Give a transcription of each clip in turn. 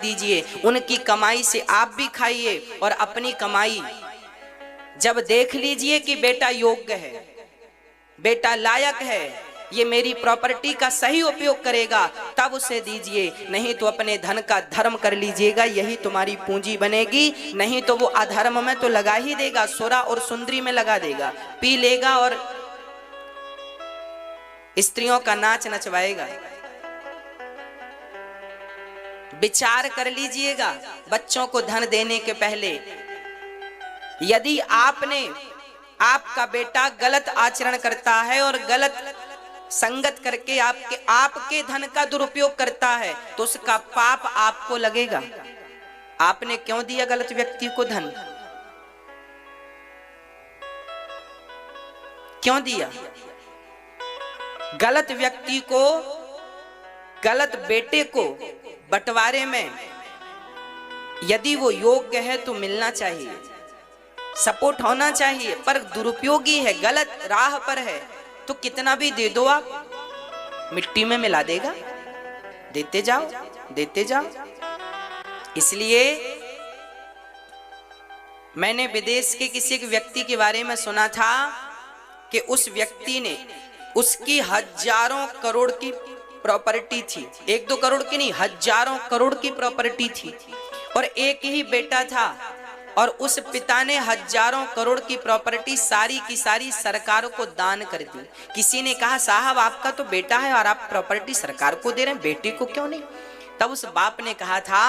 दीजिए, उनकी कमाई से आप भी खाइए और अपनी कमाई जब देख लीजिए कि बेटा योग्य है, बेटा लायक है, ये मेरी प्रॉपर्टी का सही उपयोग करेगा, तब उसे दीजिए। नहीं तो अपने धन का धर्म कर लीजिएगा, यही तुम्हारी पूंजी बनेगी। नहीं तो वो अधर्म में तो लगा ही देगा, सुरा और सुंदरी में लगा देगा, पी लेगा और स्त्रियों का नाच नचवाएगा। विचार कर लीजिएगा बच्चों को धन देने के पहले। यदि आपका बेटा गलत आचरण करता है और गलत संगत करके आपके धन का दुरुपयोग करता है, तो उसका पाप आपको लगेगा। आपने क्यों दिया गलत व्यक्ति को धन? क्यों दिया? गलत व्यक्ति को, गलत बेटे को बंटवारे में यदि वो योग्य है तो मिलना चाहिए, सपोर्ट होना चाहिए। पर दुरुपयोगी है, गलत राह पर है, तो कितना भी दे दो आप, मिट्टी में मिला देगा। देते जाओ, देते जाओ। इसलिए मैंने विदेश के किसी एक व्यक्ति के बारे में सुना था कि उस व्यक्ति ने, उसकी हजारों करोड़ की प्रॉपर्टी थी, 1-2 करोड़ की नहीं, हजारों करोड़ की प्रॉपर्टी थी, और एक ही बेटा था। और उस पिता ने हजारों करोड़ की प्रॉपर्टी सारी की सारी सरकार को दान कर दी। किसी ने कहा, साहब आपका तो बेटा है और आप प्रॉपर्टी सरकार को दे रहे हैं, बेटे को क्यों नहीं? तब उस बाप ने कहा था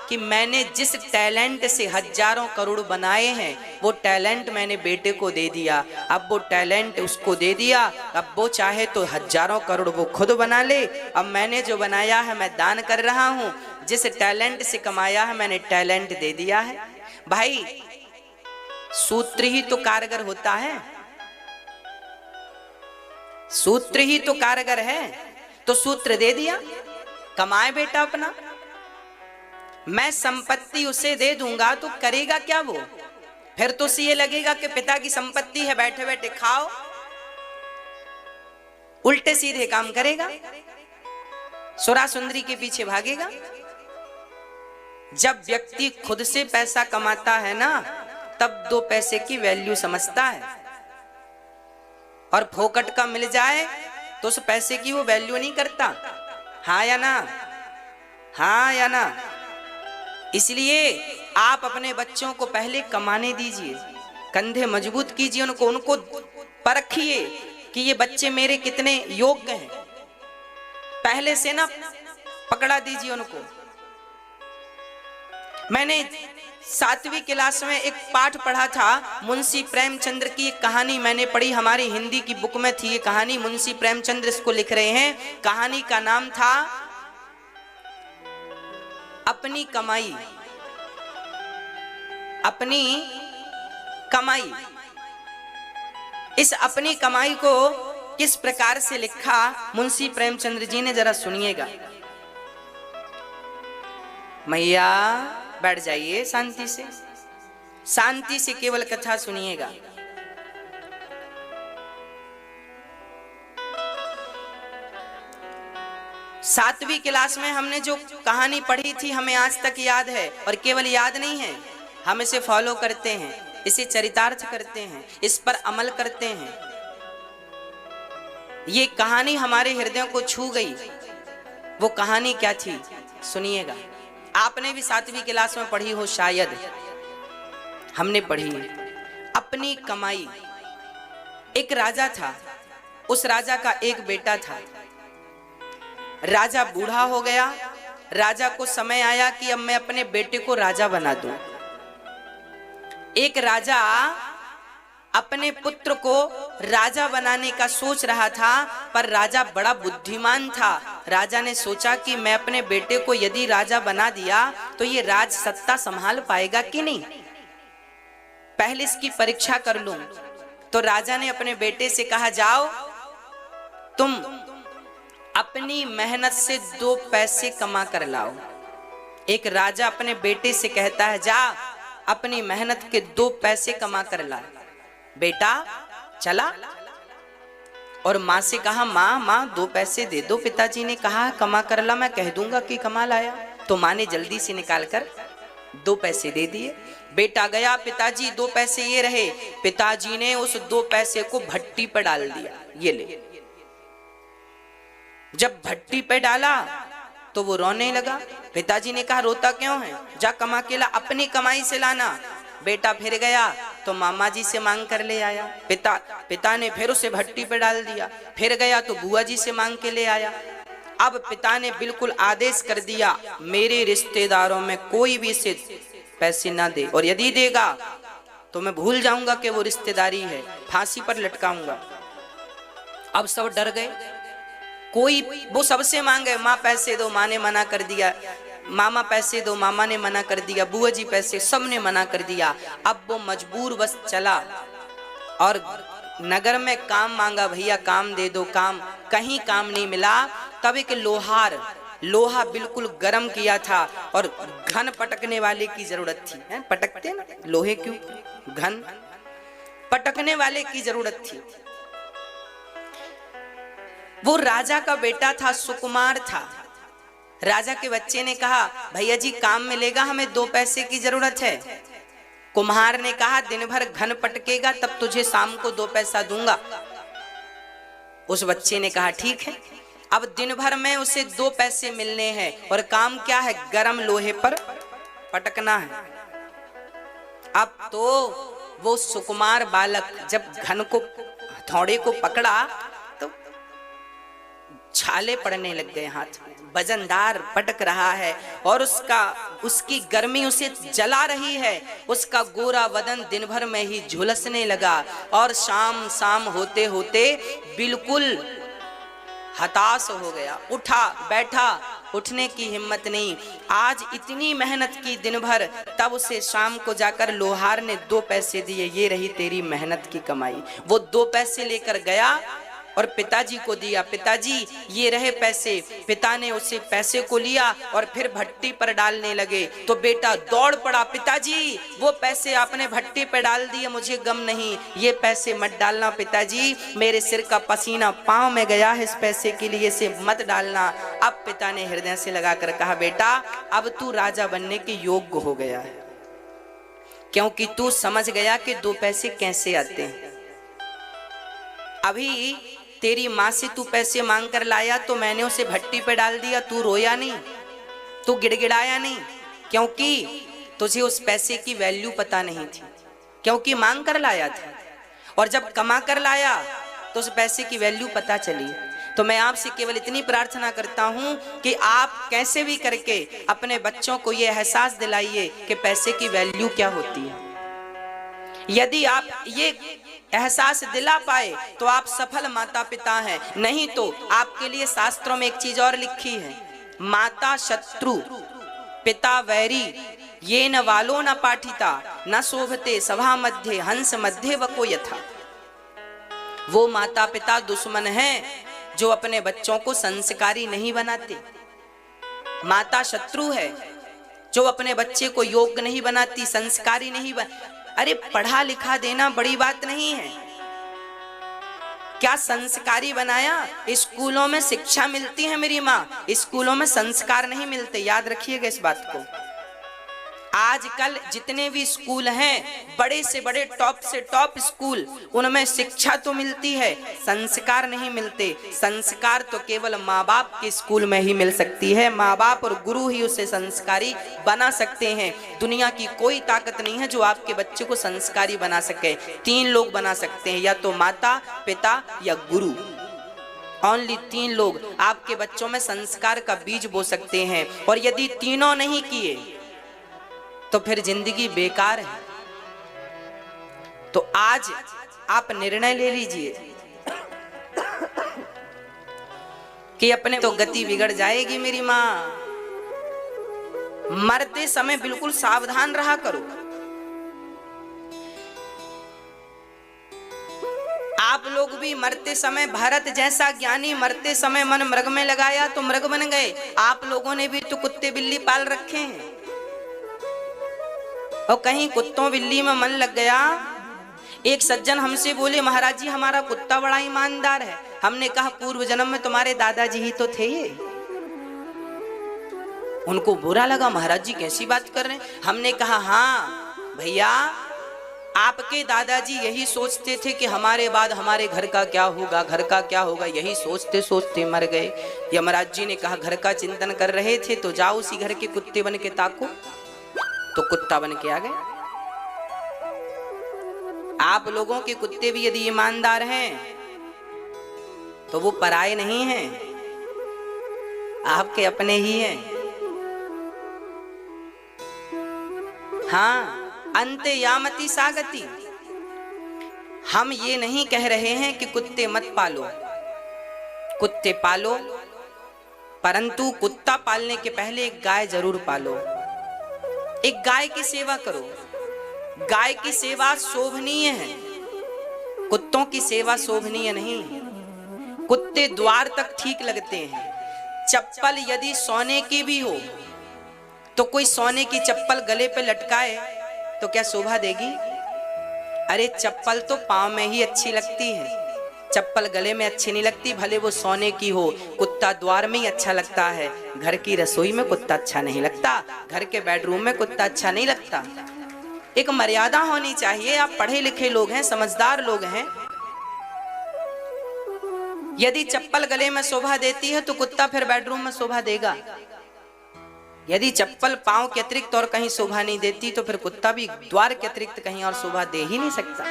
कि मैंने जिस टैलेंट से हजारों करोड़ बनाए हैं, वो टैलेंट मैंने बेटे को दे दिया। अब वो टैलेंट उसको दे दिया, अब वो चाहे तो हजारों करोड़ वो खुद बना ले। अब मैंने जो बनाया है मैं दान कर रहा हूं, जिस टैलेंट से कमाया है मैंने टैलेंट दे दिया है। भाई सूत्र ही तो कारगर होता है, सूत्र ही तो कारगर है। तो सूत्र दे दिया, कमाए बेटा अपना। मैं संपत्ति उसे दे दूंगा तो करेगा क्या वो? फिर तो उसे ये लगेगा कि पिता की संपत्ति है, बैठे बैठे खाओ, उल्टे सीधे काम करेगा, सुरा सुंदरी के पीछे भागेगा। जब व्यक्ति खुद से पैसा कमाता है ना, तब 2 पैसे की वैल्यू समझता है, और फोकट का मिल जाए तो उस पैसे की वो वैल्यू नहीं करता। हाँ या ना? हाँ या ना? इसलिए आप अपने बच्चों को पहले कमाने दीजिए, कंधे मजबूत कीजिए, उनको परखिए कि ये बच्चे मेरे कितने योग्य हैं। पहले से ना पकड़ा दीजिए उनको। मैंने 7वीं क्लास में एक पाठ पढ़ा था, मुंशी प्रेमचंद्र की एक कहानी मैंने पढ़ी, हमारी हिंदी की बुक में थी ये कहानी। मुंशी प्रेमचंद्र इसको लिख रहे हैं। कहानी का नाम था अपनी कमाई। अपनी कमाई। इस अपनी कमाई को किस प्रकार से लिखा मुंशी प्रेमचंद्र जी ने, जरा सुनिएगा। मैया बैठ जाइए शांति से, शांति से केवल कथा सुनिएगा। सातवीं क्लास में हमने जो कहानी पढ़ी थी हमें आज तक याद है, और केवल याद नहीं है, हम इसे फॉलो करते हैं, इसे चरितार्थ करते हैं, इस पर अमल करते हैं। ये कहानी हमारे हृदयों को छू गई। वो कहानी क्या थी सुनिएगा। आपने भी 7वीं क्लास में पढ़ी हो शायद, हमने पढ़ी। अपनी कमाई। एक राजा था, उस राजा का एक बेटा था। राजा बूढ़ा हो गया। राजा को समय आया कि अब मैं अपने बेटे को राजा बना दूं। एक राजा अपने पुत्र को राजा बनाने का सोच रहा था, पर राजा बड़ा बुद्धिमान था। राजा ने सोचा कि मैं अपने बेटे को यदि राजा बना दिया तो ये राज सत्ता संभाल पाएगा कि नहीं, पहले इसकी परीक्षा कर लूं। तो राजा ने अपने बेटे से कहा, जाओ तुम अपनी मेहनत से 2 पैसे कमा कर लाओ। एक राजा अपने बेटे से कहता है, जा अपनी मेहनत के 2 पैसे कमा कर ला। बेटा चला और माँ से कहा, माँ 2 पैसे दे दो। पिताजी ने कहा, कमा कर ला, मैं कह दूंगा कि कमा लाया। तो माँ ने जल्दी से निकालकर 2 पैसे दे दिए। बेटा गया, पिताजी 2 पैसे ये रहे। पिताजी ने उस 2 पैसे को भट्टी पर डाल दिया, ये ले। जब भट्टी पे डाला तो वो रोने लगा। पिताजी ने कहा रोता क्यों है, जा कमा के ला, अपनी कमाई से लाना। बेटा फिर गया तो मामा जी से मांग कर ले आया। पिता ने फिर उसे भट्टी पे डाल दिया। फिर गया तो बुआ जी से मांग के ले आया। अब पिता ने बिल्कुल आदेश कर दिया, मेरे रिश्तेदारों में कोई भी इसे पैसे ना दे, और यदि देगा तो मैं भूल जाऊंगा कि वो रिश्तेदारी है, फांसी पर लटकाऊंगा। अब सब डर गए। कोई वो सबसे मांगे, माँ पैसे दो, माँ ने मना कर दिया। मामा पैसे दो, मामा ने मना कर दिया। बुआ जी पैसे, सब ने मना कर दिया। अब वो मजबूर बस चला और नगर में काम मांगा, भैया काम दे दो, काम। कहीं काम नहीं मिला। तब एक लोहा बिल्कुल गर्म किया था और घन पटकने वाले की जरूरत थी। है पटकते ना लोहे, क्यों घन पटकने वाले की जरूरत थी। वो राजा का बेटा था, सुकुमार था। राजा के बच्चे ने कहा, भैया जी काम मिलेगा, हमें 2 पैसे की जरूरत है। कुम्हार ने कहा, दिन भर घन पटकेगा तब तुझे शाम को 2 पैसा दूंगा। उस बच्चे ने कहा ठीक है। अब दिन भर में उसे 2 पैसे मिलने हैं और काम क्या है, गरम लोहे पर पटकना है। अब तो वो सुकुमार बालक जब घन को, हथौड़े को पकड़ा तो छाले पड़ने लग गए हाथ में। वजनदार पटक रहा है और उसकी गर्मी उसे जला रही है। उसका गोरा बदन दिन भर में ही झुलसने लगा और शाम होते होते बिल्कुल हताश हो गया। उठा बैठा, उठने की हिम्मत नहीं। आज इतनी मेहनत की दिन भर, तब उसे शाम को जाकर लोहार ने 2 पैसे दिए, ये रही तेरी मेहनत की कमाई। वो 2 पैसे लेकर गया और पिताजी को दिया, पिताजी ये रहे पैसे। पिता ने उसे पैसे को लिया और फिर भट्टी पर डालने लगे। तो बेटा दौड़ पड़ा, पिताजी वो पैसे आपने भट्टी पर डाल दिए, मुझे गम नहीं, ये पैसे मत डालना पिताजी, मेरे सिर का पसीना पांव में गया है इस पैसे के लिए, इसे मत डालना। अब पिता ने हृदय से लगाकर कहा, बेटा अब तू राजा बनने के योग्य हो गया है, क्योंकि तू समझ गया कि 2 पैसे कैसे आते हैं। अभी तेरी माँ से तू पैसे मांग कर लाया तो मैंने उसे भट्टी पे डाल दिया, तू रोया नहीं, तू गिड़गिड़ाया नहीं, क्योंकि तुझे उस पैसे की वैल्यू पता नहीं थी, क्योंकि मांग कर लाया था। और जब कमा कर लाया तो उस पैसे की वैल्यू पता चली। तो मैं आपसे केवल इतनी प्रार्थना करता हूं कि आप कैसे भी करके अपने बच्चों को यह एहसास दिलाइए कि पैसे की वैल्यू क्या होती है। यदि आप ये एहसास दिला पाए तो आप सफल माता पिता हैं। नहीं तो आपके लिए शास्त्रों में एक चीज और लिखी है, माता शत्रु पिता वैरी ये न वालो न पाठिता न शोभते सभा मध्य हंस मध्य वको यथा। वो माता पिता दुश्मन हैं जो अपने बच्चों को संस्कारी नहीं बनाते। माता शत्रु है जो अपने बच्चे को योग्य नहीं बनाती, संस्कारी नहीं अरे पढ़ा लिखा देना बड़ी बात नहीं है, क्या संस्कारी बनाया? स्कूलों में शिक्षा मिलती है मेरी माँ, स्कूलों में संस्कार नहीं मिलते, याद रखिएगा इस बात को। आजकल जितने भी स्कूल हैं, बड़े से बड़े टॉप से टॉप स्कूल, उनमें शिक्षा तो मिलती है, संस्कार नहीं मिलते। संस्कार तो केवल माँ बाप के स्कूल में ही मिल सकती है। माँ बाप और गुरु ही उसे संस्कारी बना सकते हैं। दुनिया की कोई ताकत नहीं है जो आपके बच्चे को संस्कारी बना सके। 3 लोग बना सकते हैं, या तो माता पिता या गुरु। ओनली 3 लोग आपके बच्चों में संस्कार का बीज बो सकते हैं। और यदि तीनों नहीं किए तो फिर जिंदगी बेकार है। तो आज आप निर्णय ले लीजिए कि अपने तो गति बिगड़ जाएगी मेरी माँ। मरते समय बिल्कुल सावधान रहा करो। आप लोग भी मरते समय, भरत जैसा ज्ञानी मरते समय मन मृग में लगाया तो मृग बन गए। आप लोगों ने भी तो कुत्ते बिल्ली पाल रखे हैं, और कहीं कुत्तों बिल्ली में मन लग गया। एक सज्जन हमसे बोले, महाराज जी हमारा कुत्ता बड़ा ईमानदार है। हमने कहा पूर्व जन्म में तुम्हारे दादाजी ही तो थे ये। उनको बुरा लगा, महाराज जी कैसी बात कर रहे हैं। हमने कहा हाँ भैया, आपके दादाजी यही सोचते थे कि हमारे बाद हमारे घर का क्या होगा, घर का क्या होगा, यही सोचते सोचते मर गए। यमराज जी ने कहा घर का चिंतन कर रहे थे तो जाओ उसी घर के कुत्ते बन के ताको, तो कुत्ता बन के आ गए। आप लोगों के कुत्ते भी यदि ईमानदार हैं तो वो पराये नहीं हैं, आपके अपने ही हैं। हाँ, अंते यामति सागति। हम ये नहीं कह रहे हैं कि कुत्ते मत पालो, कुत्ते पालो, परंतु कुत्ता पालने के पहले एक गाय जरूर पालो। एक गाय की सेवा करो। गाय की सेवा शोभनीय है, कुत्तों की सेवा शोभनीय नहीं है। कुत्ते द्वार तक ठीक लगते हैं। चप्पल यदि सोने की भी हो तो कोई सोने की चप्पल गले पे लटकाए तो क्या शोभा देगी? अरे चप्पल तो पांव में ही अच्छी लगती है, चप्पल गले में अच्छी नहीं लगती, भले वो सोने की हो। कुत्ता द्वार में ही अच्छा लगता है, घर की रसोई में कुत्ता अच्छा नहीं लगता, घर के बेडरूम में कुत्ता अच्छा नहीं लगता। एक मर्यादा होनी चाहिए। आप पढ़े लिखे लोग हैं, समझदार लोग हैं। यदि चप्पल गले में शोभा देती है तो कुत्ता फिर बेडरूम में शोभा देगा। यदि चप्पल पांव के अतिरिक्त और कहीं शोभा नहीं देती तो फिर कुत्ता भी द्वार के अतिरिक्त कहीं और शोभा दे ही नहीं सकता।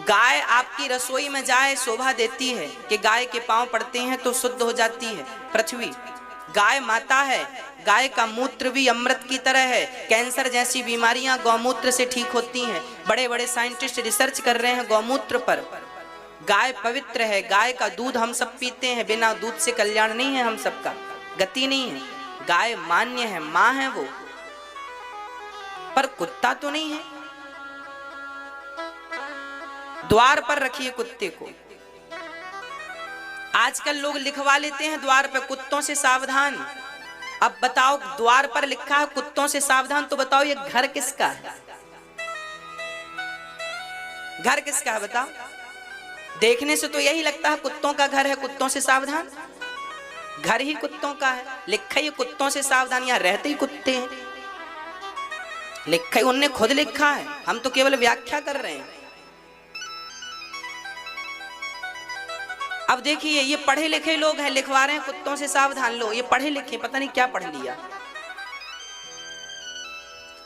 गाय आपकी रसोई में जाए शोभा देती है कि गाय के पांव पड़ते हैं तो शुद्ध हो जाती है पृथ्वी। गाय माता है, गाय का मूत्र भी अमृत की तरह है। कैंसर जैसी बीमारियां गौमूत्र से ठीक होती हैं। बड़े बड़े साइंटिस्ट रिसर्च कर रहे हैं गौमूत्र पर। गाय पवित्र है, गाय का दूध हम सब पीते हैं, बिना दूध से कल्याण नहीं है, हम सबका गति नहीं है। गाय मान्य है, मां है वो, पर कुत्ता तो नहीं है। द्वार पर रखिए कुत्ते को। आजकल लोग लिखवा लेते हैं द्वार पर कुत्तों से सावधान। अब बताओ, द्वार पर लिखा है कुत्तों से सावधान, तो बताओ ये घर किसका है? घर किसका है बताओ? देखने से तो यही लगता है कुत्तों का घर है, कुत्तों से सावधान। घर ही कुत्तों का है, लिखा ही कुत्तों से सावधान, यहां रहते ही कुत्ते हैं। लिखा ही उनने खुद लिखा है, हम तो केवल व्याख्या कर रहे हैं। अब देखिए, ये पढ़े लिखे लोग हैं, लिखवा रहे हैं कुत्तों से सावधान। लो, ये पढ़े लिखे, पता नहीं क्या पढ़ लिया।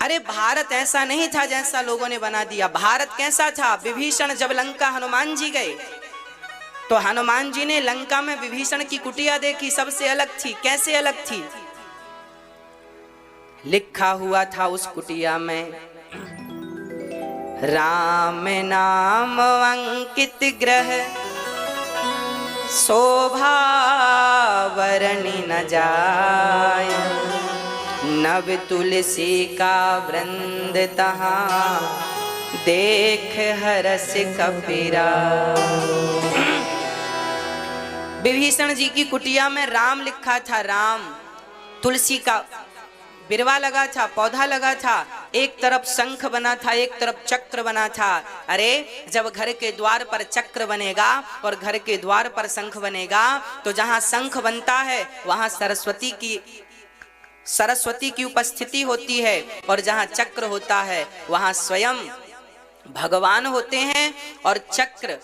अरे भारत ऐसा नहीं था जैसा लोगों ने बना दिया। भारत कैसा था? विभीषण जब लंका हनुमान जी गए तो हनुमान जी ने लंका में विभीषण की कुटिया देखी, सबसे अलग थी। कैसे अलग थी? लिखा हुआ था उस कुटिया में, राम नाम अंकित ग्रह, शोभा वर्णि न जाय, नव तुलसी का वृंद तहाँ, देख हरस कपीरा। विभीषण जी की कुटिया में राम लिखा था, राम। तुलसी का बिरवा लगा था, पौधा लगा था। एक तरफ शंख बना था, एक तरफ चक्र बना था। अरे जब घर के द्वार पर चक्र बनेगा और घर के द्वार पर शंख बनेगा तो जहां शंख बनता है वहां सरस्वती की उपस्थिति होती है, और जहां चक्र होता है वहां स्वयं भगवान होते हैं। और चक्र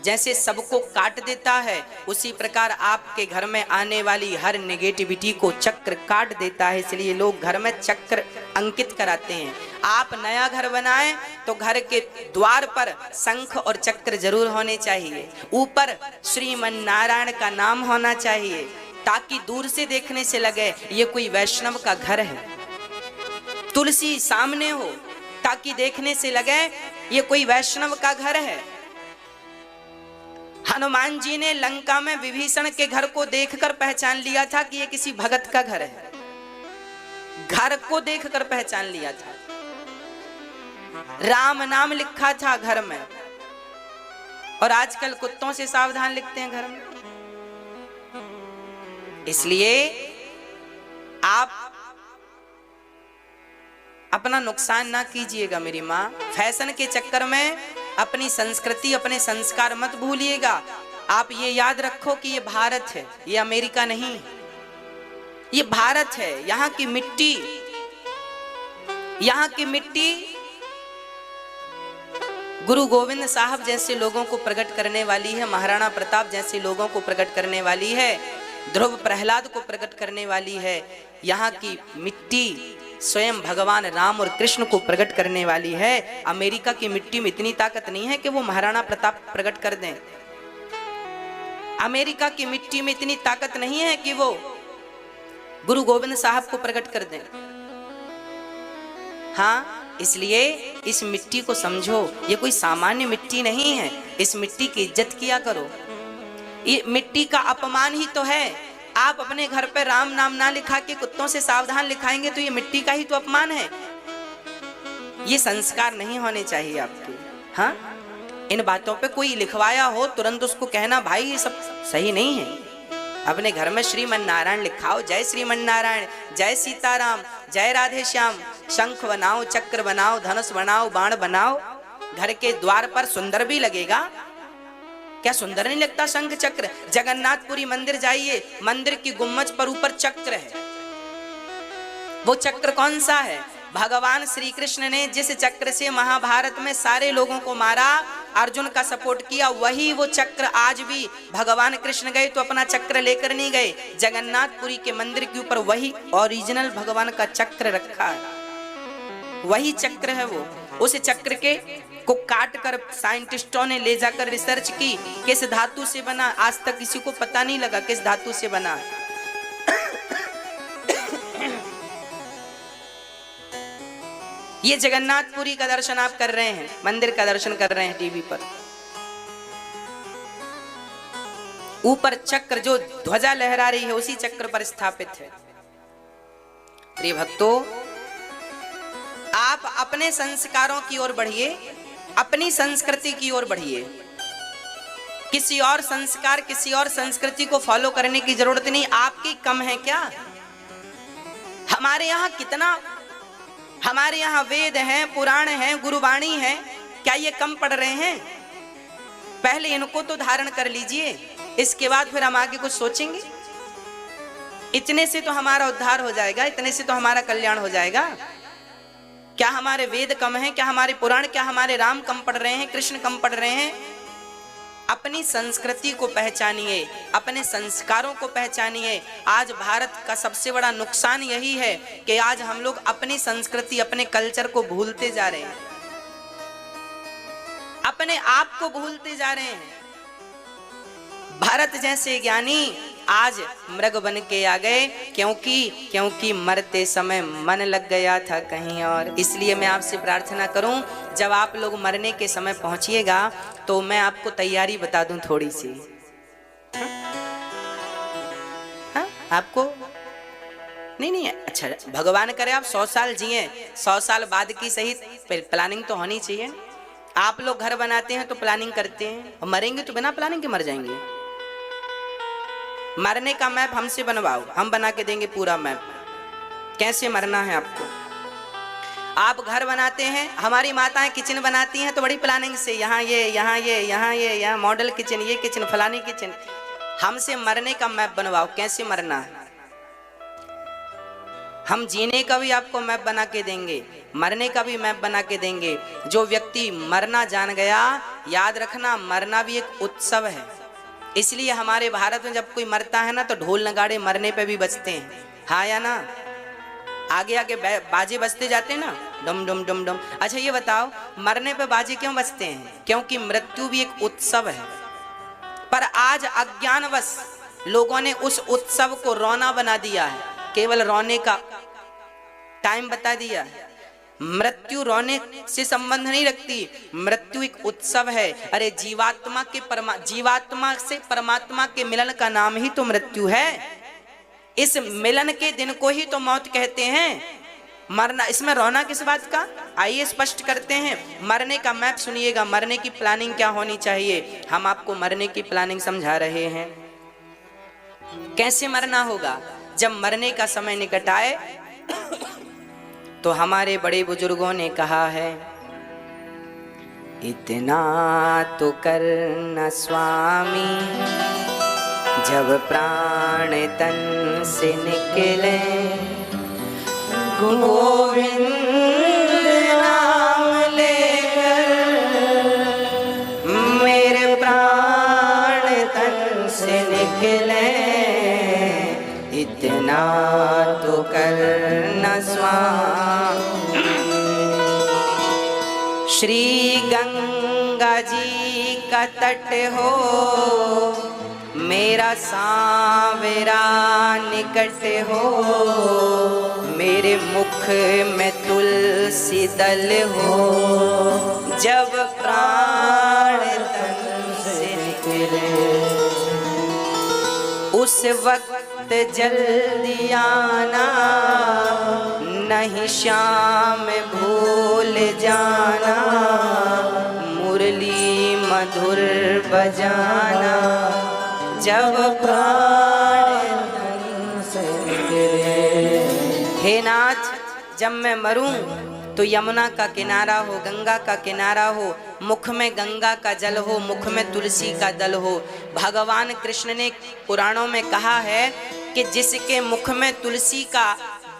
जैसे सबको काट देता है, उसी प्रकार आपके घर में आने वाली हर नेगेटिविटी को चक्र काट देता है। इसलिए लोग घर में चक्र अंकित कराते हैं। आप नया घर बनाएं तो घर के द्वार पर शंख और चक्र जरूर होने चाहिए। ऊपर श्रीमन नारायण का नाम होना चाहिए, ताकि दूर से देखने से लगे ये कोई वैष्णव का घर है। तुलसी सामने हो ताकि देखने से लगे ये कोई वैष्णव का घर है। हनुमान जी ने लंका में विभीषण के घर को देखकर पहचान लिया था कि ये किसी भगत का घर है। घर को देखकर पहचान लिया था। राम नाम लिखा था घर में, और आजकल कुत्तों से सावधान लिखते हैं घर में। इसलिए आप अपना नुकसान ना कीजिएगा मेरी माँ। फैशन के चक्कर में अपनी संस्कृति, अपने संस्कार मत भूलिएगा। आप ये याद रखो कि ये भारत है, ये अमेरिका नहीं है। ये भारत है, यहाँ की मिट्टी, यहाँ की मिट्टी गुरु गोविंद साहब जैसे लोगों को प्रकट करने वाली है, महाराणा प्रताप जैसे लोगों को प्रकट करने वाली है, ध्रुव प्रहलाद को प्रकट करने वाली है। यहाँ की मिट्टी स्वयं भगवान राम और कृष्ण को प्रकट करने वाली है। अमेरिका की मिट्टी में इतनी ताकत नहीं है कि वो महाराणा प्रताप प्रकट कर दें। अमेरिका की मिट्टी में इतनी ताकत नहीं है कि वो गुरु गोविंद साहब को प्रकट कर दें। हाँ, इसलिए इस मिट्टी को समझो, ये कोई सामान्य मिट्टी नहीं है। इस मिट्टी की इज्जत किया करो। ये मिट्टी का अपमान ही तो है। आप अपने घर पे राम नाम ना लिखा के कुत्तों से सावधान लिखाएंगे तो ये मिट्टी का ही तो अपमान है। ये संस्कार नहीं होने चाहिए आपके। हाँ, इन बातों पे कोई लिखवाया हो तुरंत उसको कहना भाई ये सब सही नहीं है। अपने घर में श्रीमन नारायण लिखाओ, जय श्रीमन नारायण, जय सीताराम, जय राधे श्याम, शंख बनाओ, चक्र बनाओ, धनुष बनाओ, बाण बनाओ। घर के द्वार पर सुंदर भी लगेगा। क्या सुंदर नहीं लगता शंख चक्र? जगन्नाथपुरी मंदिर जाइए, मंदिर की गुम्बज पर ऊपर चक्र है। वो चक्र कौन सा है? भगवान श्री कृष्ण ने जिस चक्र से महाभारत में सारे लोगों को मारा, अर्जुन का सपोर्ट किया, वही वो चक्र आज भी भगवान कृष्ण गए तो अपना चक्र लेकर नहीं गए। जगन्नाथपुरी के मंदिर के ऊपर वही ओरिजिनल भगवान का चक्र रखा है, वही चक्र है वो। उस चक्र के को काट कर साइंटिस्टों ने ले जाकर रिसर्च की किस धातु से बना। आज तक किसी को पता नहीं लगा किस धातु से बना। ये जगन्नाथपुरी का दर्शन आप कर रहे हैं, मंदिर का दर्शन कर रहे हैं टीवी पर। ऊपर चक्र जो ध्वजा लहरा रही है उसी चक्र पर स्थापित है। प्रिय भक्तों, आप अपने संस्कारों की ओर बढ़िए, अपनी संस्कृति की ओर बढ़िए। किसी और संस्कार, किसी और संस्कृति को फॉलो करने की जरूरत नहीं। आपकी कम है क्या? हमारे यहाँ कितना, हमारे यहाँ वेद हैं, पुराण हैं, गुरुवाणी है, क्या ये कम पढ़ रहे हैं? पहले इनको तो धारण कर लीजिए, इसके बाद फिर हम आगे कुछ सोचेंगे। इतने से तो हमारा उद्धार हो जाएगा, इतने से तो हमारा कल्याण हो जाएगा। क्या हमारे वेद कम हैं? क्या हमारे पुराण, क्या हमारे राम कम पढ़ रहे हैं, कृष्ण कम पढ़ रहे हैं? अपनी संस्कृति को पहचानिए, अपने संस्कारों को पहचानिए। आज भारत का सबसे बड़ा नुकसान यही है कि आज हम लोग अपनी संस्कृति, अपने कल्चर को भूलते जा रहे हैं, अपने आप को भूलते जा रहे हैं। भारत जैसे ज्ञानी आज मृग बन के आ गए, क्योंकि मरते समय मन लग गया था कहीं और। इसलिए मैं आपसे प्रार्थना करूं, जब आप लोग मरने के समय पहुंचिएगा तो मैं आपको तैयारी बता दूं थोड़ी सी। हाँ? आपको नहीं, अच्छा, भगवान करे आप 100 साल जिए, 100 साल बाद की सही प्लानिंग तो होनी चाहिए। आप लोग घर बनाते हैं तो प्लानिंग करते हैं, और मरेंगे तो बिना प्लानिंग के मर जाएंगे। मरने का मैप हमसे बनवाओ, हम बना के देंगे पूरा मैप, कैसे मरना है आपको। आप घर बनाते हैं, हमारी माताएं किचन बनाती हैं तो बड़ी प्लानिंग से, यहाँ ये, यहाँ ये, यहाँ ये, यहाँ मॉडल किचन, ये किचन, फलानी किचन। हमसे मरने का मैप बनवाओ, कैसे मरना है। हम जीने का भी आपको मैप बना के देंगे, मरने का भी मैप बना के देंगे। जो व्यक्ति मरना जान गया, याद रखना, मरना भी एक उत्सव है। इसलिए हमारे भारत में जब कोई मरता है ना तो ढोल नगाड़े मरने पे भी बजते हैं, हाँ या ना? आगे आगे बाजे बजते जाते हैं ना, डम डम डम डम। अच्छा ये बताओ, मरने पे बाजे क्यों बजते हैं? क्योंकि मृत्यु भी एक उत्सव है। पर आज अज्ञानवश लोगों ने उस उत्सव को रोना बना दिया है, केवल रोने का टाइम बता दिया है। मृत्यु रोने से संबंध नहीं रखती, मृत्यु एक उत्सव है। अरे जीवात्मा से परमात्मा के मिलन का नाम ही तो मृत्यु है। इस मिलन के दिन को ही तो मौत कहते हैं। मरना, इसमें रोना किस बात का? आइए स्पष्ट करते हैं। मरने का मैप सुनिएगा, मरने की प्लानिंग क्या होनी चाहिए। हम आपको मरने की प्लानिंग समझा रहे हैं। कैसे मरना होगा? जब मरने का समय निकट आए तो हमारे बड़े बुजुर्गों ने कहा है, इतना तो करना स्वामी जब प्राण तन से निकले गोविंद नाम लेकर, मेरे प्राण तन से निकले इतना तो करना स्वामी। श्री गंगा जी का तट हो मेरा सांवरा निकट हो, मेरे मुख में तुलसी दल हो, जब प्राण तन से निकले उस वक्त जल्दी आना, नहीं शाम भूल जाना, मुरली मधुर बजाना, जब प्राण तन से निकले। हे नाथ, जब मैं मरूं तो यमुना का किनारा हो, गंगा का किनारा हो, मुख में गंगा का जल हो, मुख में तुलसी का दल हो। भगवान कृष्ण ने पुराणों में कहा है कि जिसके मुख में तुलसी का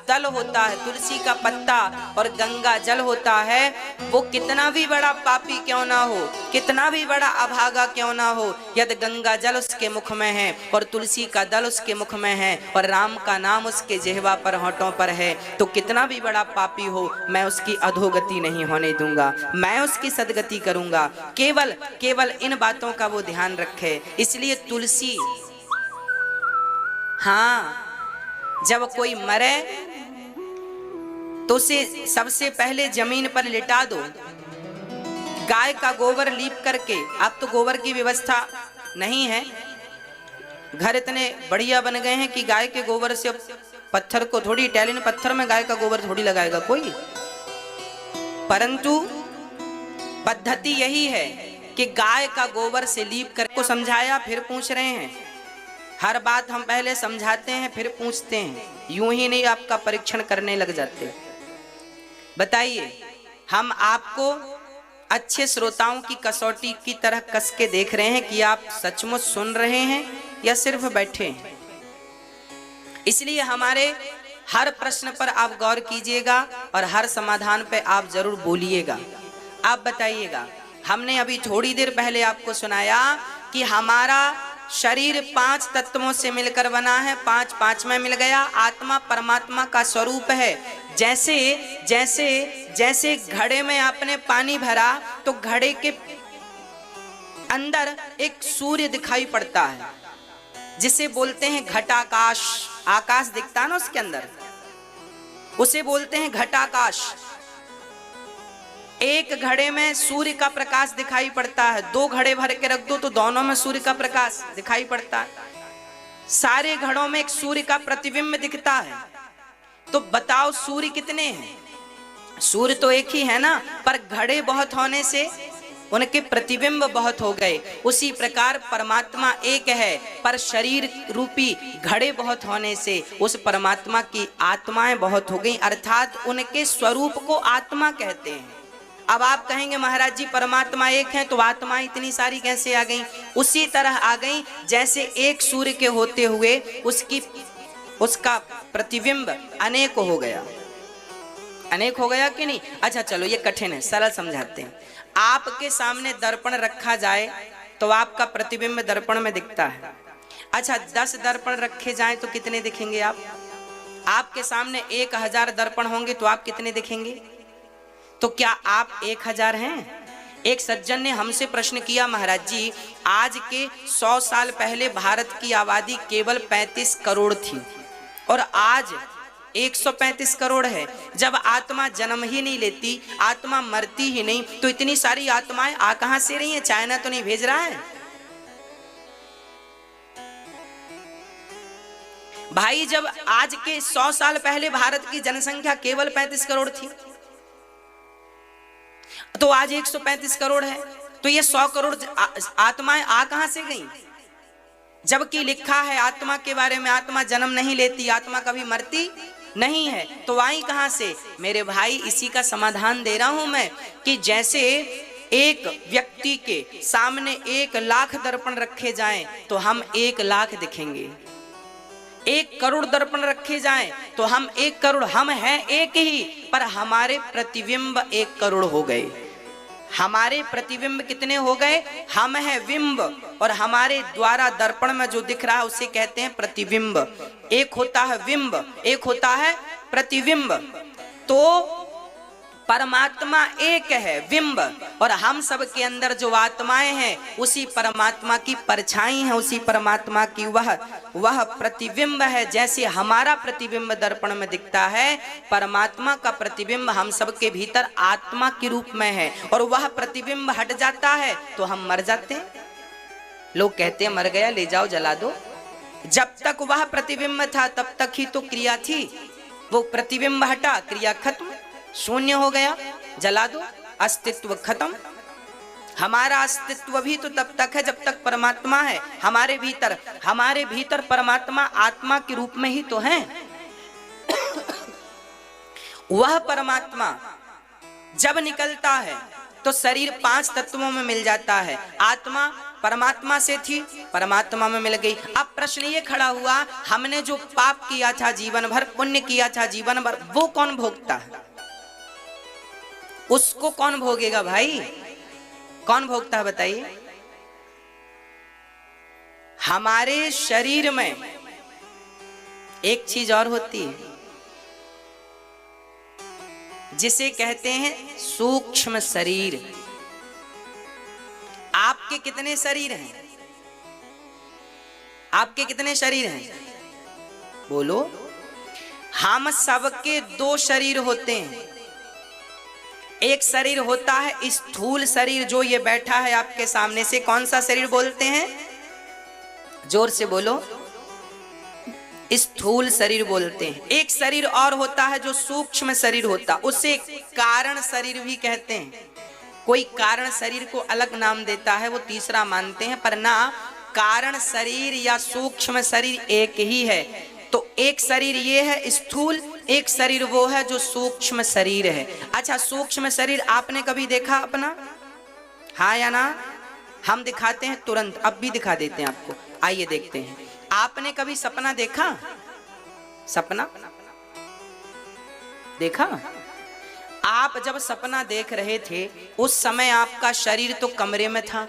दल होता है, तुलसी का पत्ता और गंगा जल होता है, वो कितना भी बड़ा पापी क्यों ना हो, कितना भी बड़ा अभागा क्यों ना हो, यदि गंगा जल उसके मुख में है और तुलसी का दल उसके मुख में है और राम का नाम उसके जिह्वा पर, होठों पर है, तो कितना भी बड़ा पापी हो, मैं उसकी अधोगति नहीं होने दूंगा, मैं उसकी सदगति करूंगा। केवल केवल इन बातों का वो ध्यान रखे। इसलिए तुलसी, हाँ, जब कोई मरे तो उसे सबसे पहले जमीन पर लिटा दो, गाय का गोबर लीप करके। अब तो गोबर की व्यवस्था नहीं है, घर इतने बढ़िया बन गए हैं कि गाय के गोबर से पत्थर को थोड़ी, इटालियन पत्थर में गाय का गोबर थोड़ी लगाएगा कोई, परंतु पद्धति यही है कि गाय का गोबर से लीप कर को समझाया, फिर पूछ रहे हैं। हर बात हम पहले समझाते हैं फिर पूछते हैं, यूं ही नहीं आपका परीक्षण करने लग जाते। बताइए, हम आपको अच्छे श्रोताओं की कसौटी की तरह कस के देख रहे हैं कि आप सचमुच सुन रहे हैं या सिर्फ बैठे हैं। इसलिए हमारे हर प्रश्न पर आप गौर कीजिएगा और हर समाधान पे आप जरूर बोलिएगा। आप बताइएगा, हमने अभी थोड़ी देर पहले आपको सुनाया कि हमारा शरीर 5 तत्वों से मिलकर बना है, 5 में मिल गया। आत्मा परमात्मा का स्वरूप है। जैसे जैसे जैसे घड़े में आपने पानी भरा तो घड़े के अंदर एक सूर्य दिखाई पड़ता है, जिसे बोलते हैं घटाकाश। आकाश दिखता है ना उसके अंदर, उसे बोलते हैं घटाकाश। एक घड़े में सूर्य का प्रकाश दिखाई पड़ता है, 2 घड़े भर के रख दो तो दोनों में सूर्य का प्रकाश दिखाई पड़ता है। सारे घड़ों में एक सूर्य का प्रतिबिंब दिखता है। तो बताओ सूर्य कितने हैं? सूर्य तो एक ही है ना, पर घड़े बहुत होने से उनके प्रतिबिंब बहुत हो गए। उसी प्रकार परमात्मा एक है, पर शरीर रूपी घड़े बहुत होने से उस परमात्मा की आत्माएं बहुत हो गई, अर्थात उनके स्वरूप को आत्मा कहते हैं। अब आप कहेंगे महाराज जी परमात्मा एक है तो आत्मा इतनी सारी कैसे आ गई? उसी तरह आ गई जैसे एक सूर्य के होते हुए उसका प्रतिबिंब अनेक हो गया। अनेक हो गया कि नहीं? अच्छा चलो ये कठिन है, सरल समझाते हैं। आपके सामने दर्पण रखा जाए तो आपका प्रतिबिंब दर्पण में दिखता है। अच्छा 10 दर्पण रखे जाएं तो कितने दिखेंगे आप? आपके सामने 1000 दर्पण होंगे तो आप कितने दिखेंगे? तो क्या आप 1000 हैं? एक सज्जन ने हमसे प्रश्न किया, महाराज जी आज के 100 साल पहले भारत की आबादी केवल 35 करोड़ थी और आज 135 करोड़ है। जब आत्मा जन्म ही नहीं लेती, आत्मा मरती ही नहीं, तो इतनी सारी आत्माएं आ कहां से रही हैं? चाइना तो नहीं भेज रहा है भाई। जब आज के 100 साल पहले भारत की जनसंख्या केवल 35 करोड़ थी तो आज 135 करोड़ है, तो ये 100 करोड़ आत्माएं आ कहां से गई? जबकि लिखा है आत्मा के बारे में, आत्मा जन्म नहीं लेती, आत्मा कभी मरती नहीं है, तो आई कहां से? मेरे भाई इसी का समाधान दे रहा हूं मैं कि जैसे एक व्यक्ति के सामने 1,00,000 दर्पण रखे जाएं तो हम 1,00,000 दिखेंगे। 1 करोड़ दर्पण रखे जाएं तो हम 1 करोड़, हम हैं एक ही, पर हमारे प्रतिबिंब 1 करोड़ हो गए। हमारे प्रतिबिंब कितने हो गए? हम हैं बिंब, और हमारे द्वारा दर्पण में जो दिख रहा है उसे कहते हैं प्रतिबिंब। एक होता है बिंब, एक होता है प्रतिबिंब। तो परमात्मा एक है बिंब, और हम सब के अंदर जो आत्माएं हैं उसी परमात्मा की परछाई है, उसी परमात्मा की वह प्रतिबिंब है। जैसे हमारा प्रतिबिंब दर्पण में दिखता है, परमात्मा का प्रतिबिंब हम सब के भीतर आत्मा के रूप में है, और वह प्रतिबिंब हट जाता है तो हम मर जाते हैं। लोग कहते हैं मर गया ले जाओ जला दो। जब तक वह प्रतिबिंब था तब तक ही तो क्रिया थी। वो प्रतिबिंब हटा, क्रिया खत्म, शून्य हो गया, जला दो, अस्तित्व खत्म। हमारा अस्तित्व भी तो तब तक है जब तक परमात्मा है हमारे भीतर। हमारे भीतर परमात्मा आत्मा के रूप में ही तो है। वह परमात्मा जब निकलता है तो शरीर 5 तत्वों में मिल जाता है। आत्मा परमात्मा से थी, परमात्मा में मिल गई। अब प्रश्न ये खड़ा हुआ, हमने जो पाप किया था जीवन भर, पुण्य किया था जीवन भर, वो कौन भोगता है? उसको कौन भोगेगा भाई? कौन भोगता है बताइए? हमारे शरीर में एक चीज और होती है जिसे कहते हैं सूक्ष्म शरीर। आपके कितने शरीर हैं? आपके कितने शरीर हैं? बोलो। हम सबके 2 शरीर होते हैं। एक शरीर होता है स्थूल शरीर, जो ये बैठा है आपके सामने से। कौन सा शरीर बोलते हैं? जोर से बोलो। स्थूल शरीर बोलते हैं। एक शरीर और होता है जो सूक्ष्म शरीर होता, उसे कारण शरीर भी कहते हैं। कोई कारण शरीर को अलग नाम देता है, वो तीसरा मानते हैं, पर ना कारण शरीर या सूक्ष्म शरीर एक ही है। तो एक शरीर ये है स्थूल, एक शरीर वो है जो सूक्ष्म शरीर है। अच्छा, सूक्ष्म शरीर आपने कभी देखा अपना? हाँ या ना? हम दिखाते हैं तुरंत, अब भी दिखा देते हैं आपको। आइए देखते हैं। आपने कभी सपना देखा? सपना देखा? आप जब सपना देख रहे थे उस समय आपका शरीर तो कमरे में था,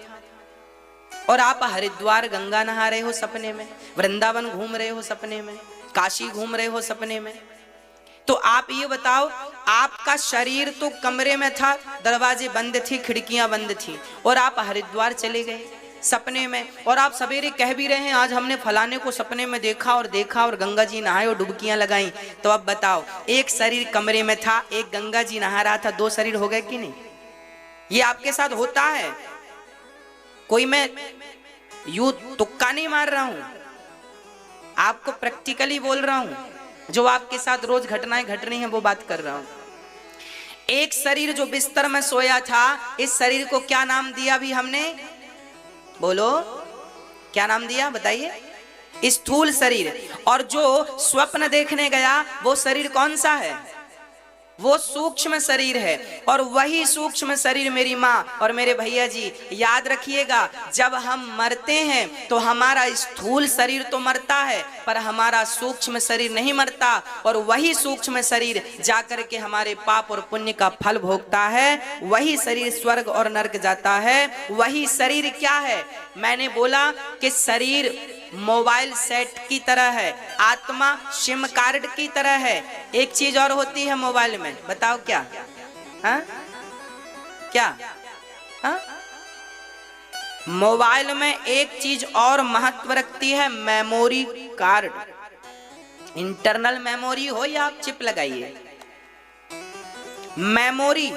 और आप हरिद्वार गंगा नहा रहे हो सपने में, वृंदावन घूम रहे हो सपने में, काशी घूम रहे हो सपने में। तो आप ये बताओ, आपका शरीर तो कमरे में था, दरवाजे बंद थे, खिड़कियां बंद थी, और आप हरिद्वार चले गए सपने में, और आप सवेरे कह भी रहे हैं आज हमने फलाने को सपने में देखा और गंगा जी नहाए और डुबकियां लगाई। तो अब बताओ, एक शरीर कमरे में था, एक गंगा जी नहा रहा था, 2 शरीर हो गए कि नहीं? ये आपके साथ होता है। कोई मैं यूं तुक्का नहीं मार रहा हूं, आपको प्रैक्टिकली बोल रहा हूं। जो आपके साथ रोज घटनाएं घट रही हैं वो बात कर रहा हूं। एक शरीर जो बिस्तर में सोया था, इस शरीर को क्या नाम दिया भी हमने? बोलो, क्या नाम दिया बताइए? स्थूल शरीर। और जो स्वप्न देखने गया वो शरीर कौन सा है? वो सूक्ष्म शरीर है। और वही सूक्ष्म शरीर मेरी माँ और मेरे भैया जी याद रखिएगा, जब हम मरते हैं तो हमारा स्थूल शरीर तो मरता है पर हमारा सूक्ष्म शरीर नहीं मरता, और वही सूक्ष्म शरीर जाकर के हमारे पाप और पुण्य का फल भोगता है। वही शरीर स्वर्ग और नरक जाता है। वही शरीर क्या है? मैंने बोला कि शरीर मोबाइल सेट की तरह है, आत्मा सिम कार्ड की तरह है। एक चीज और होती है मोबाइल में, बताओ क्या? हाँ क्या? हाँ, मोबाइल में एक चीज और महत्व रखती है, मेमोरी कार्ड। इंटरनल मेमोरी हो या आप चिप लगाइए, मेमोरी।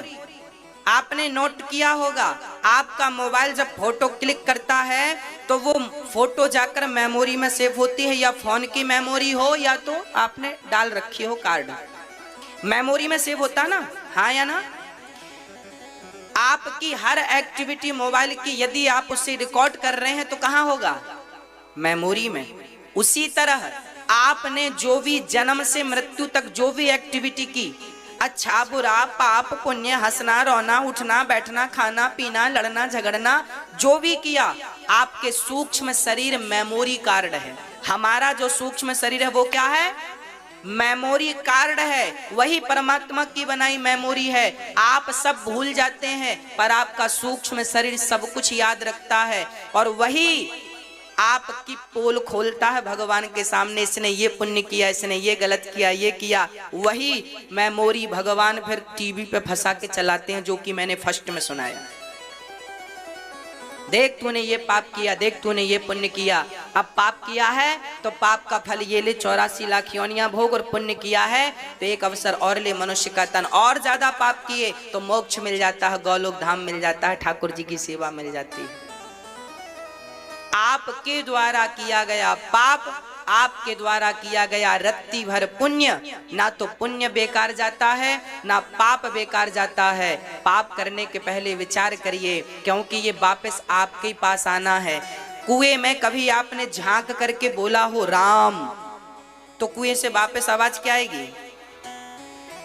आपने नोट किया होगा, आपका मोबाइल जब फोटो क्लिक करता है तो वो फोटो जाकर मेमोरी में सेव होती है, या फोन की मेमोरी हो या तो आपने डाल रखी हो कार्ड, मेमोरी में सेव होता ना? हाँ या ना? आपकी हर एक्टिविटी मोबाइल की यदि आप उसे रिकॉर्ड कर रहे हैं तो कहाँ होगा? मेमोरी में। उसी तरह आपने जो भी जन्म से मृत्यु तक जो भी एक्टिविटी की, अच्छा बुरा, पाप पुण्य, हंसना रोना, उठना बैठना, खाना पीना, लड़ना झगड़ना, जो भी किया, आपके सूक्ष्म शरीर मेमोरी कार्ड है। हमारा जो सूक्ष्म शरीर है वो क्या है? मेमोरी कार्ड है। वही परमात्मा की बनाई मेमोरी है। आप सब भूल जाते हैं पर आपका सूक्ष्म शरीर सब कुछ याद रखता है, और वही आपकी पोल खोलता है भगवान के सामने। इसने ये पुण्य किया, इसने ये गलत किया, ये किया। वही मेमोरी भगवान फिर टीवी पे फंसा के चलाते हैं, जो कि मैंने फर्स्ट में सुनाया। देख तूने ये पाप किया, देख तूने ये पुण्य किया। अब पाप किया है तो पाप का फल ये ले 84 लाख योनियां भोग, और पुण्य किया है तो एक अवसर और ले मनुष्य का तन। और ज्यादा पाप किए तो मोक्ष मिल जाता है, गौलोक धाम मिल जाता है, ठाकुर जी की सेवा मिल जाती है। आपके द्वारा किया गया पाप, आपके द्वारा किया गया रत्ती भर पुण्य, ना तो पुण्य बेकार जाता है ना पाप बेकार जाता है। पाप करने के पहले विचार करिए, क्योंकि ये वापस आपके पास आना है। कुएं में कभी आपने झांक करके बोला हो राम, तो कुएं से वापस आवाज क्या आएगी?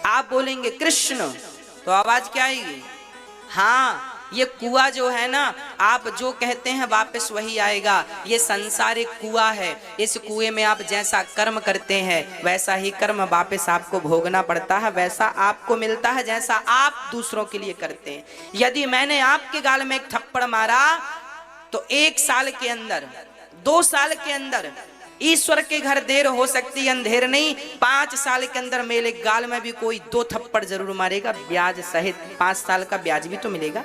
आप बोलेंगे कृष्ण, तो आवाज क्या आएगी? हाँ, ये कुआं जो है ना, आप जो कहते हैं वापस वही आएगा। ये संसार एक कुआं है। इस कुएं में आप जैसा कर्म करते हैं वैसा ही कर्म वापस आपको भोगना पड़ता है, वैसा आपको मिलता है जैसा आप दूसरों के लिए करते हैं। यदि मैंने आपके गाल में एक थप्पड़ मारा तो 1 साल के अंदर, 2 साल के अंदर, ईश्वर के घर देर हो सकती है, अंधेर नहीं, 5 साल के अंदर मेरे गाल में भी कोई 2 थप्पड़ जरूर मारेगा, ब्याज सहित। 5 साल का ब्याज भी तो मिलेगा।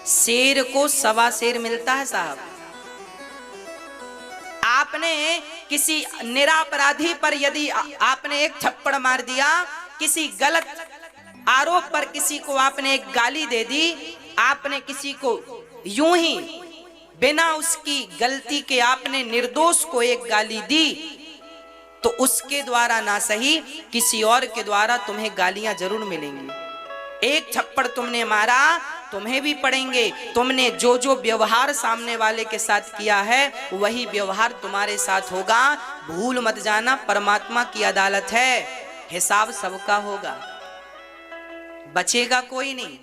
शेर को 1.25 शेर मिलता है साहब। आपने किसी निरापराधी पर यदि आपने एक थप्पड़ मार दिया, किसी गलत आरोप पर किसी को आपने एक गाली दे दी, आपने किसी को यूं ही बिना उसकी गलती के आपने निर्दोष को एक गाली दी, तो उसके द्वारा ना सही किसी और के द्वारा तुम्हें गालियां जरूर मिलेंगी। एक थप्पड़ तुमने मारा, तुम्हें भी पड़ेंगे। तुमने जो जो व्यवहार सामने वाले के साथ किया है वही व्यवहार तुम्हारे साथ होगा। भूल मत जाना, परमात्मा की अदालत है, हिसाब सबका होगा, बचेगा कोई नहीं।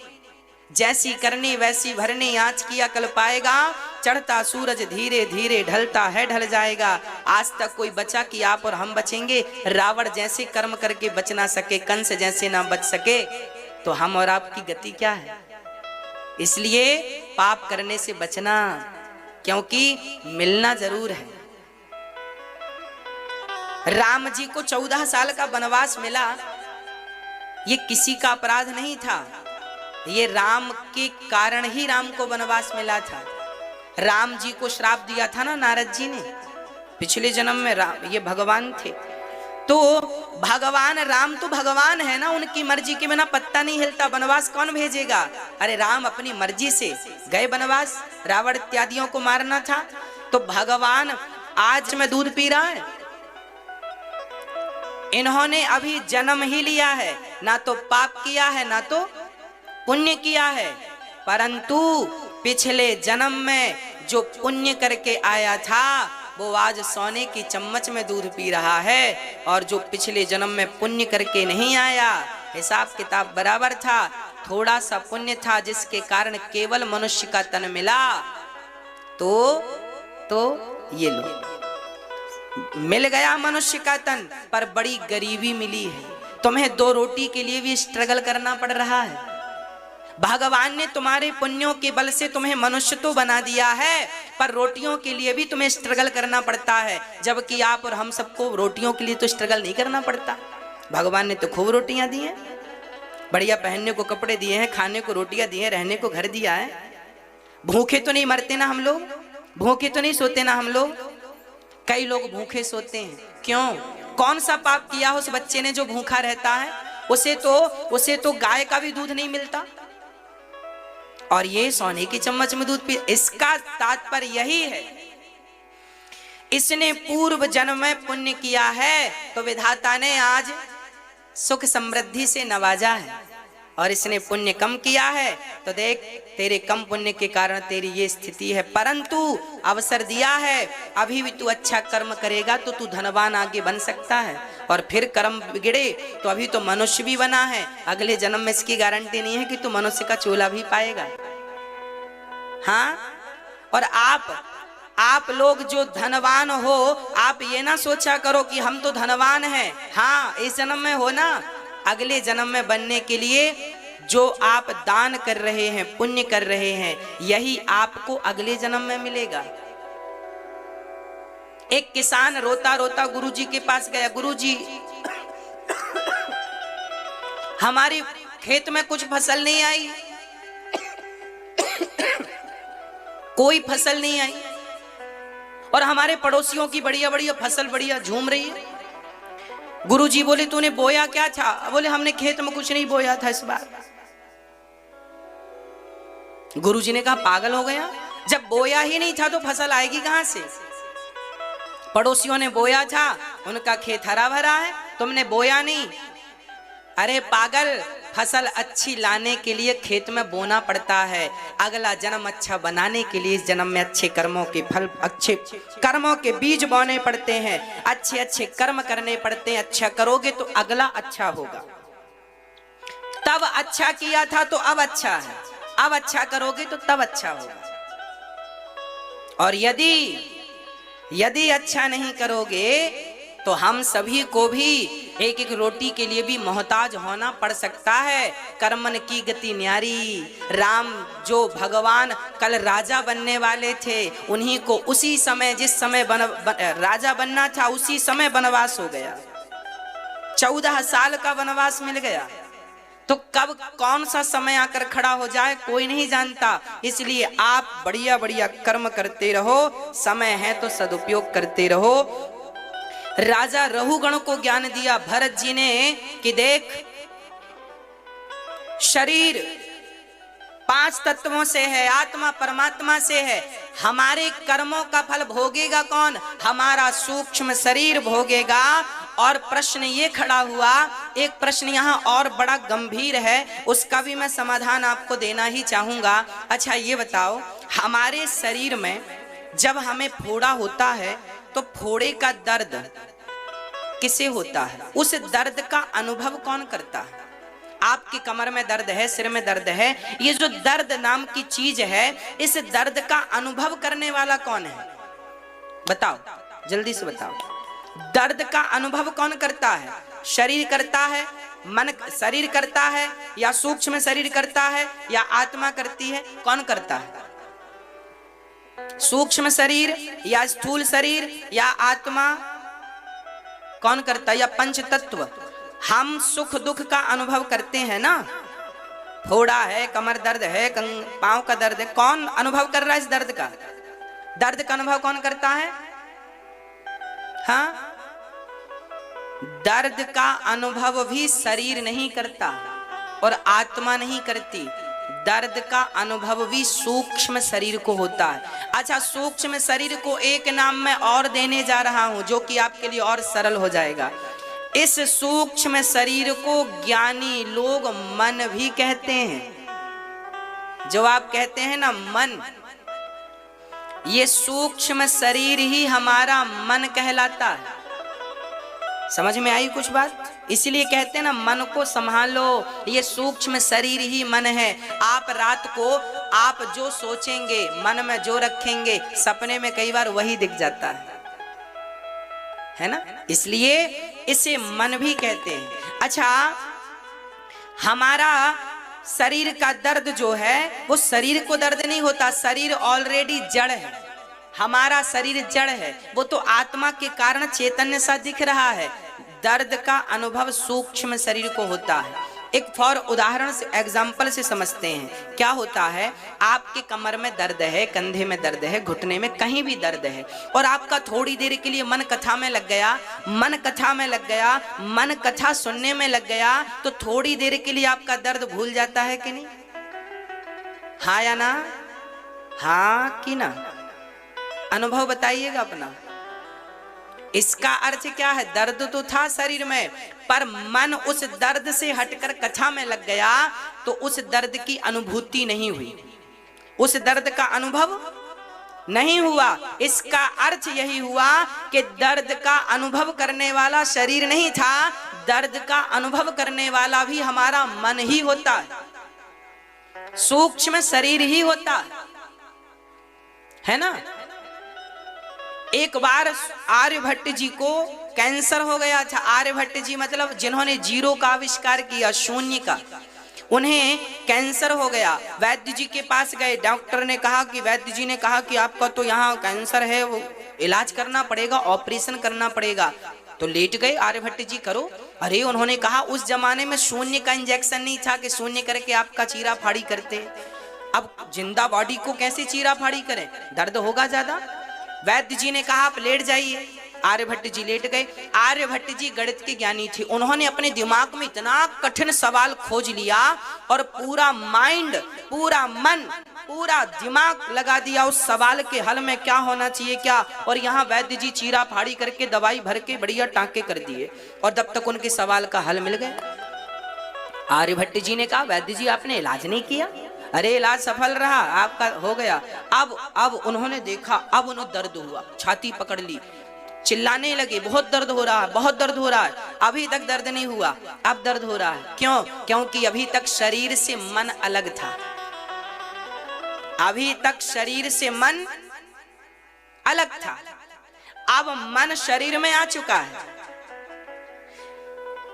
जैसी करनी वैसी भरनी, आज किया कल पाएगा। चढ़ता सूरज धीरे धीरे ढलता है, ढल जाएगा। आज तक कोई बचा कि आप और हम बचेंगे? रावण जैसे कर्म करके बच ना सके, कंस जैसे ना बच सके, तो हम और आपकी गति क्या है? इसलिए पाप करने से बचना, क्योंकि मिलना जरूर है। राम जी को 14 साल का वनवास मिला, ये किसी का अपराध नहीं था, ये राम के कारण ही राम को वनवास मिला था। राम जी को श्राप दिया था ना नारद जी ने, पिछले जन्म में राम ये भगवान थे। तो भगवान राम तो भगवान है ना, उनकी मर्जी के बिना पत्ता नहीं हिलता। वनवास कौन भेजेगा? अरे राम अपनी मर्जी से गए वनवास, रावण इत्यादियों को मारना था। तो भगवान आज में दूध पी रहा है, इन्होंने अभी जन्म ही लिया है, ना तो पाप किया है ना तो पुण्य किया है, परंतु पिछले जन्म में जो पुण्य करके आया था वो आज सोने की चम्मच में दूध पी रहा है। और जो पिछले जन्म में पुण्य करके नहीं आया, हिसाब किताब बराबर था, थोड़ा सा पुण्य था जिसके कारण केवल मनुष्य का तन मिला, तो ये लो मिल गया मनुष्य का तन, पर बड़ी गरीबी मिली है। तुम्हें 2 रोटी के लिए भी स्ट्रगल करना पड़ रहा है। भगवान ने तुम्हारे पुण्यों के बल से तुम्हें मनुष्य तो बना दिया है, पर रोटियों के लिए भी तुम्हें स्ट्रगल करना पड़ता है, जबकि आप और हम सबको रोटियों के लिए तो स्ट्रगल नहीं करना पड़ता। भगवान ने तो खूब रोटियां दी हैं, बढ़िया पहनने को कपड़े दिए हैं, खाने को रोटियां दी हैं, रहने को घर दिया है। भूखे तो नहीं मरते ना हम लोग, भूखे तो नहीं सोते ना हम लोग। कई लोग भूखे सोते हैं, क्यों? कौन सा पाप किया उस बच्चे ने जो भूखा रहता है? उसे तो गाय का भी दूध नहीं मिलता, और ये सोने की चम्मच में दूध पी। इसका तात्पर्य यही है, इसने पूर्व जन्म में पुण्य किया है तो विधाता ने आज सुख समृद्धि से नवाजा है। और इसने पुण्य कम किया है, तो देख तेरे कम पुण्य के कारण तेरी ये स्थिति है, परंतु अवसर दिया है, अभी भी तू अच्छा कर्म करेगा तो तू धनवान आगे बन सकता है, और फिर कर्म बिगड़े तो अभी तो मनुष्य भी बना है, अगले जन्म में इसकी गारंटी नहीं है कि तू मनुष्य का चोला भी पाएगा। हाँ, और आप लोग जो धनवान हो, आप ये ना सोचा करो कि हम तो धनवान हैं, हाँ इस जन्म में हो ना, अगले जन्म में बनने के लिए जो आप दान कर रहे हैं, पुण्य कर रहे हैं, यही आपको अगले जन्म में मिलेगा। एक किसान रोता रोता गुरुजी के पास गया, गुरुजी हमारी खेत में कुछ फसल नहीं आई, कोई फसल नहीं आई, और हमारे पड़ोसियों की बढ़िया बढ़िया फसल बढ़िया झूम रही है। गुरुजी बोले तूने बोया क्या था? बोले हमने खेत में कुछ नहीं बोया था इस बार। गुरुजी ने कहा पागल हो गया, जब बोया ही नहीं था तो फसल आएगी कहां से? पड़ोसियों ने बोया था, उनका खेत हरा भरा है, तुमने बोया नहीं। अरे पागल, फसल अच्छी लाने के लिए खेत में बोना पड़ता है, अगला जन्म अच्छा बनाने के लिए इस जन्म में अच्छे कर्मों के फल, अच्छे कर्मों के बीज बोने पड़ते हैं, अच्छे अच्छे कर्म करने पड़ते हैं। अच्छा करोगे तो अगला अच्छा होगा, तब अच्छा किया था तो अब अच्छा है, अब अच्छा करोगे तो तब अच्छा होगा। और यदि अच्छा नहीं करोगे तो हम सभी को भी एक एक रोटी के लिए भी मोहताज होना पड़ सकता है। कर्मन की गति न्यारी, राम जो भगवान कल राजा बनने वाले थे, उन्हीं को उसी समय, जिस समय राजा बनना था उसी समय वनवास हो गया, 14 साल का वनवास मिल गया। तो कब कौन सा समय आकर खड़ा हो जाए कोई नहीं जानता, इसलिए आप बढ़िया बढ़िया कर्म करते रहो, समय है तो सदुपयोग करते रहो। राजा रहुगण को ज्ञान दिया भरत जी ने कि देख, शरीर 5 तत्वों से है, आत्मा परमात्मा से है, हमारे कर्मों का फल भोगेगा कौन? हमारा सूक्ष्म शरीर भोगेगा। और प्रश्न ये खड़ा हुआ, एक प्रश्न यहाँ और बड़ा गंभीर है, उसका भी मैं समाधान आपको देना ही चाहूंगा। अच्छा ये बताओ, हमारे शरीर में जब हमें फोड़ा होता है तो फोड़े का दर्द किसे होता है? उस दर्द का अनुभव कौन करता है? आपकी कमर में दर्द है, सिर में दर्द है, ये जो दर्द नाम की चीज है, इस दर्द का अनुभव करने वाला कौन है? बताओ, जल्दी से बताओ। दर्द का अनुभव कौन करता है? शरीर करता है, मन शरीर करता है, या सूक्ष्म शरीर करता है, या आत्मा करती है? कौन करता है? सूक्ष्म शरीर या स्थूल शरीर या आत्मा कौन करता है? या पंच तत्व? हम सुख दुख का अनुभव करते हैं ना, फोड़ा है, कमर दर्द है, पांव का दर्द है, कौन अनुभव कर रहा है इस दर्द का? दर्द का अनुभव कौन करता है? हाँ, दर्द का अनुभव भी शरीर नहीं करता और आत्मा नहीं करती, दर्द का अनुभव भी सूक्ष्म शरीर को होता है। अच्छा, सूक्ष्म शरीर को एक नाम मैं और देने जा रहा हूं जो कि आपके लिए और सरल हो जाएगा। इस सूक्ष्म शरीर को ज्ञानी लोग मन भी कहते हैं। जो आप कहते हैं ना मन, ये सूक्ष्म शरीर ही हमारा मन कहलाता है। समझ में आई कुछ बात? इसलिए कहते हैं ना, मन को संभालो, ये सूक्ष्म शरीर ही मन है। आप रात को आप जो सोचेंगे, मन में जो रखेंगे, सपने में कई बार वही दिख जाता है ना? इसलिए इसे मन भी कहते हैं। अच्छा, हमारा शरीर का दर्द जो है वो शरीर को दर्द नहीं होता, शरीर ऑलरेडी जड़ है, हमारा शरीर जड़ है, वो तो आत्मा के कारण चैतन्य सा दिख रहा है। दर्द का अनुभव सूक्ष्म शरीर को होता है। एक फॉर उदाहरण से, एग्जाम्पल से समझते हैं। क्या होता है, आपके कमर में दर्द है, कंधे में दर्द है, घुटने में कहीं भी दर्द है, और आपका थोड़ी देर के लिए मन कथा में लग गया, मन कथा में लग गया, मन कथा सुनने में लग गया, तो थोड़ी देर के लिए आपका दर्द भूल जाता है कि नहीं? हाँ या ना? हाँ कि ना? अनुभव बताइएगा अपना। इसका अर्थ क्या है? दर्द तो था शरीर में, पर मन उस दर्द से हटकर कथा में लग गया तो उस दर्द की अनुभूति नहीं हुई, उस दर्द का अनुभव नहीं हुआ। इसका अर्थ यही हुआ कि दर्द का अनुभव करने वाला शरीर नहीं था, दर्द का अनुभव करने वाला भी हमारा मन ही होता है, सूक्ष्म शरीर ही होता है ना। एक बार आर्यभट्ट जी को कैंसर हो गया था। आर्यभट्ट जी मतलब जिन्होंने जीरो का आविष्कार किया, शून्य का, उन्हें कैंसर हो गया। वैद्य जी के पास गए, डॉक्टर ने कहा कि वैद्य जी ने कहा कि आपका तो यहाँ कैंसर है, वो इलाज करना पड़ेगा, ऑपरेशन करना पड़ेगा। तो लेट गए आर्यभट्ट जी, करो। अरे उन्होंने कहा उस जमाने में शून्य का इंजेक्शन नहीं था कि शून्य करके आपका चीरा फाड़ी करते, अब जिंदा बॉडी को कैसे चीरा फाड़ी करें, दर्द होगा ज्यादा। वैद्य जी ने कहा आप लेट जाइए। आर्यभट्ट जी लेट गए। आर्यभट्ट जी गणित के ज्ञानी थे, उन्होंने अपने दिमाग में इतना कठिन सवाल खोज लिया और पूरा माइंड, पूरा मन, पूरा दिमाग लगा दिया उस सवाल के हल में, क्या होना चाहिए क्या। और यहाँ वैद्य जी चीरा फाड़ी करके दवाई भर के बढ़िया टांके कर दिए और तब तक उनके सवाल का हल मिल गया। आर्यभट्ट जी ने कहा वैद्य जी आपने इलाज नहीं किया। अरे इलाज सफल रहा, आपका हो गया। अब उन्होंने देखा, अब उन्हें दर्द हुआ, छाती पकड़ ली, चिल्लाने लगे बहुत दर्द हो रहा है, बहुत दर्द हो रहा है। अभी तक दर्द नहीं हुआ, अब दर्द हो रहा है। क्यों? क्योंकि अभी तक शरीर से मन अलग था, अभी तक शरीर से मन अलग था। अब मन शरीर में आ चुका है,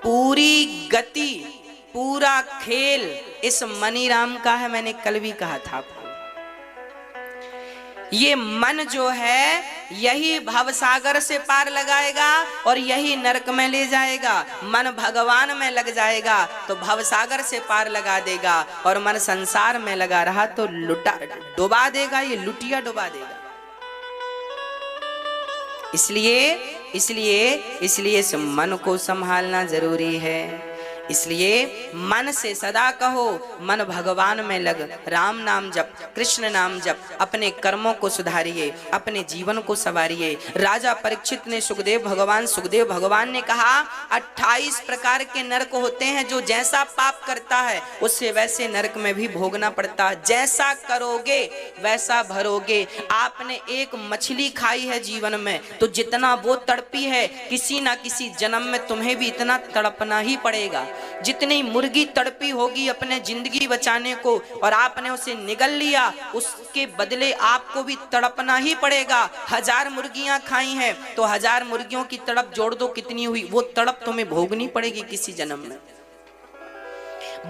पूरी गति, पूरा खेल इस मनीराम का है। मैंने कल भी कहा था आपको, ये मन जो है यही भवसागर से पार लगाएगा और यही नरक में ले जाएगा। मन भगवान में लग जाएगा तो भवसागर से पार लगा देगा, और मन संसार में लगा रहा तो लुटा डुबा देगा, ये लुटिया डुबा देगा। इसलिए इस मन को संभालना जरूरी है। इसलिए मन से सदा कहो, मन भगवान में लग, राम नाम जप, कृष्ण नाम जप, अपने कर्मों को सुधारिए, अपने जीवन को संवारिए। राजा परीक्षित ने सुखदेव भगवान ने कहा 28 प्रकार के नरक होते हैं, जो जैसा पाप करता है उससे वैसे नरक में भी भोगना पड़ता है। जैसा करोगे वैसा भरोगे। आपने एक मछली खाई है जीवन में, तो जितना वो तड़पी है किसी ना किसी जन्म में तुम्हें भी इतना तड़पना ही पड़ेगा। जितनी मुर्गी तड़पी होगी अपने जिंदगी बचाने को और आपने उसे निगल लिया, उसके बदले आपको भी तड़पना ही पड़ेगा। 1000 मुर्गियां खाई हैं तो 1000 मुर्गियों की तड़प जोड़ दो, कितनी हुई? वो तड़प तुम्हें भोगनी पड़ेगी किसी जन्म में।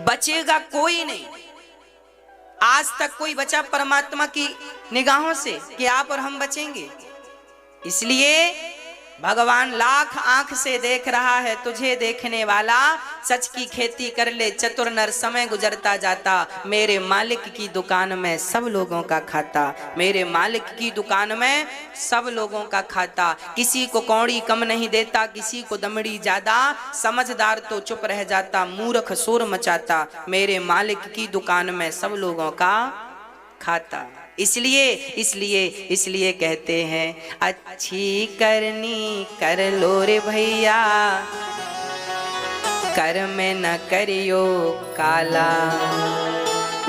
बचेगा कोई नहीं। आज तक कोई बचा परमात्मा की निगाहों से कि आप और हम बचेंगे? इसलिए भगवान लाख आंख से देख रहा है तुझे देखने वाला, सच की खेती कर ले चतुर नर, समय गुजरता जाता। मेरे मालिक की दुकान में सब लोगों का खाता, मेरे मालिक की दुकान में सब लोगों का खाता। किसी को कौड़ी कम नहीं देता, किसी को दमड़ी ज्यादा, समझदार तो चुप रह जाता, मूर्ख शोर मचाता। मेरे मालिक की दुकान में सब लोगों का खाता। इसलिए कहते हैं अच्छी करनी कर लो रे भैया, कर में न करियो काला।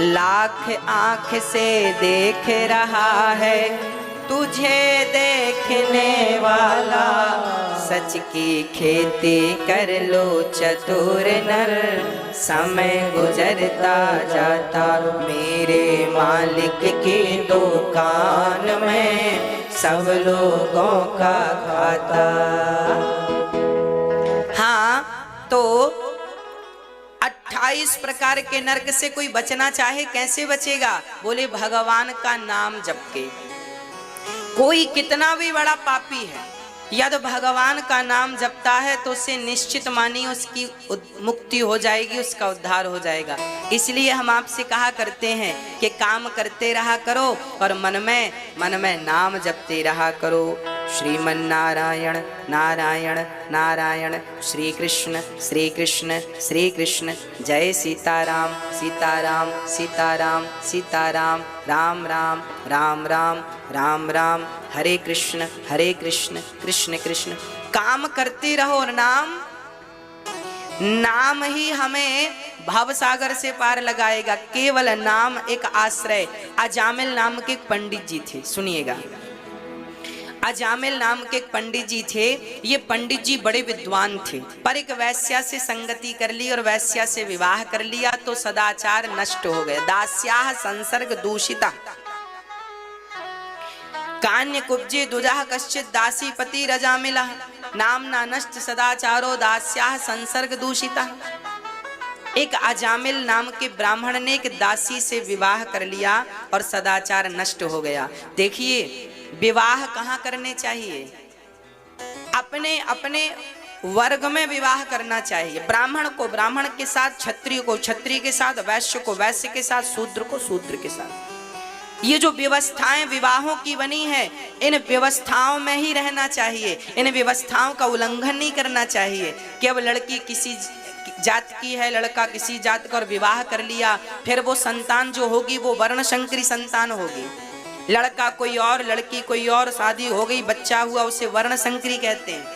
लाख आंख से देख रहा है तुझे देखने वाला, सच की खेती कर लो चतुर नर, समय गुजरता जाता। मेरे मालिक की दुकान में सब लोगों का खाता। हाँ, तो 28 प्रकार के नरक से कोई बचना चाहे कैसे बचेगा? बोले भगवान का नाम जप के। कोई कितना भी बड़ा पापी है, यदि भगवान का नाम जपता है तो उसे निश्चित मानिए उसकी मुक्ति हो जाएगी, उसका उद्धार हो जाएगा। इसलिए हम आपसे कहा करते हैं कि काम करते रहा करो और मन में नाम जपते रहा करो। श्रीमन नारायण नारायण नारायण, श्री कृष्ण श्री कृष्ण श्री कृष्ण, जय सीताराम सीताराम सीताराम सीताराम, राम राम राम राम राम राम, हरे कृष्ण कृष्ण कृष्ण कृष्ण। काम करते रहो और नाम नाम ही हमें भव सागर से पार लगाएगा, केवल नाम एक आश्रय। अजामिल नाम के एक पंडित जी थे, सुनिएगा। अजामिल नाम के एक पंडित जी थे। ये पंडित जी बड़े विद्वान थे, पर एक वैश्या से संगति कर ली और वैश्या से विवाह कर लिया तो सदाचार नष्ट हो गए। दास्याः संसर्ग दूषिता कान्य कुब्जे दुजाः कश्चित दासी पति रजामिला नामना नष्ट सदाचारो दास्याः संसर्ग दूषिता। एक अजामिल नाम के ब्राह्मण ने एक दासी से विवाह कर लिया और सदाचार नष्ट हो गया। देखिए, विवाह कहाँ करने चाहिए? अपने अपने वर्ग में विवाह करना चाहिए। ब्राह्मण को ब्राह्मण के साथ, क्षत्रिय को क्षत्रिय के साथ, वैश्य को वैश्य के साथ, शूद्र को शूद्र के साथ। ये जो व्यवस्थाएं विवाहों की बनी है, इन व्यवस्थाओं में ही रहना चाहिए। इन व्यवस्थाओं का उल्लंघन नहीं करना चाहिए कि अब लड़की किसी जात की है, लड़का किसी जात का, और विवाह कर लिया, फिर वो संतान जो होगी वो वर्णशंकरी संतान होगी। लड़का कोई और, लड़की कोई और, शादी हो गई, बच्चा हुआ, उसे वर्णशंकरी कहते हैं।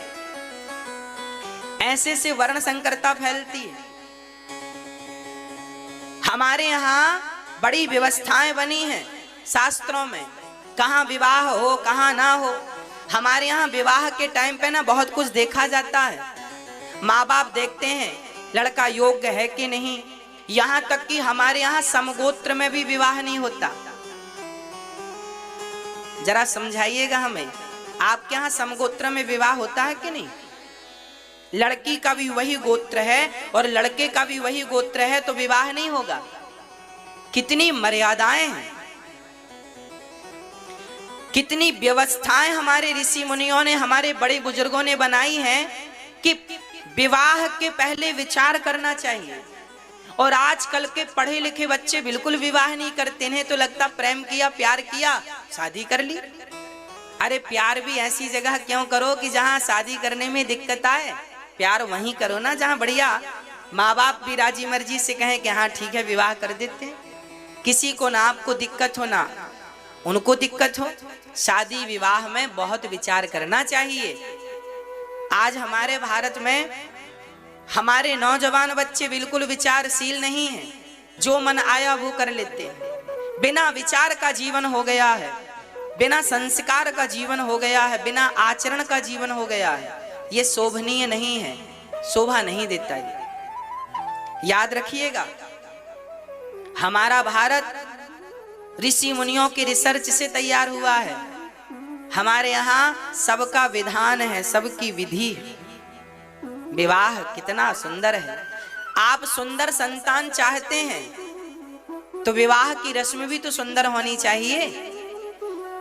ऐसे से वर्णशंकरता फैलती है। हमारे यहाँ बड़ी व्यवस्थाएं बनी हैं शास्त्रों में, कहाँ विवाह हो कहाँ ना हो। हमारे यहाँ विवाह के टाइम पे ना बहुत कुछ देखा जाता है। माँ बाप देखते हैं लड़का योग्य है कि नहीं। यहाँ तक कि हमारे यहाँ समगोत्र में भी विवाह नहीं होता। जरा समझाइएगा हमें, आपके यहाँ समगोत्र में विवाह होता है कि नहीं? लड़की का भी वही गोत्र है और लड़के का भी वही गोत्र है तो विवाह नहीं होगा। कितनी मर्यादाएं हैं, कितनी व्यवस्थाएं हमारे ऋषि मुनियों ने, हमारे बड़े बुजुर्गों ने बनाई हैं कि विवाह के पहले विचार करना चाहिए। और आजकल के पढ़े लिखे बच्चे बिल्कुल विवाह नहीं करते हैं, तो लगता प्रेम किया, प्यार किया, शादी कर ली। अरे प्यार भी ऐसी जगह क्यों करो कि जहां शादी करने में दिक्कत आए। प्यार वहीं करो ना जहां बढ़िया माँ बाप भी राजी मर्जी से कहें कि हाँ ठीक है विवाह कर देते हैं। किसी को ना आपको दिक्कत हो ना उनको दिक्कत हो। शादी विवाह में बहुत विचार करना चाहिए। आज हमारे भारत में हमारे नौजवान बच्चे बिल्कुल विचारशील नहीं हैं, जो मन आया वो कर लेते हैं। बिना विचार का जीवन हो गया है, बिना संस्कार का जीवन हो गया है, बिना आचरण का जीवन हो गया है। ये शोभनीय नहीं है, शोभा नहीं देता। ये याद रखिएगा। हमारा भारत ऋषि मुनियों की रिसर्च से तैयार हुआ है। हमारे यहाँ सबका विधान है, सबकी विधि है। विवाह कितना सुंदर है। आप सुंदर संतान चाहते हैं तो विवाह की रस्म भी तो सुंदर होनी चाहिए।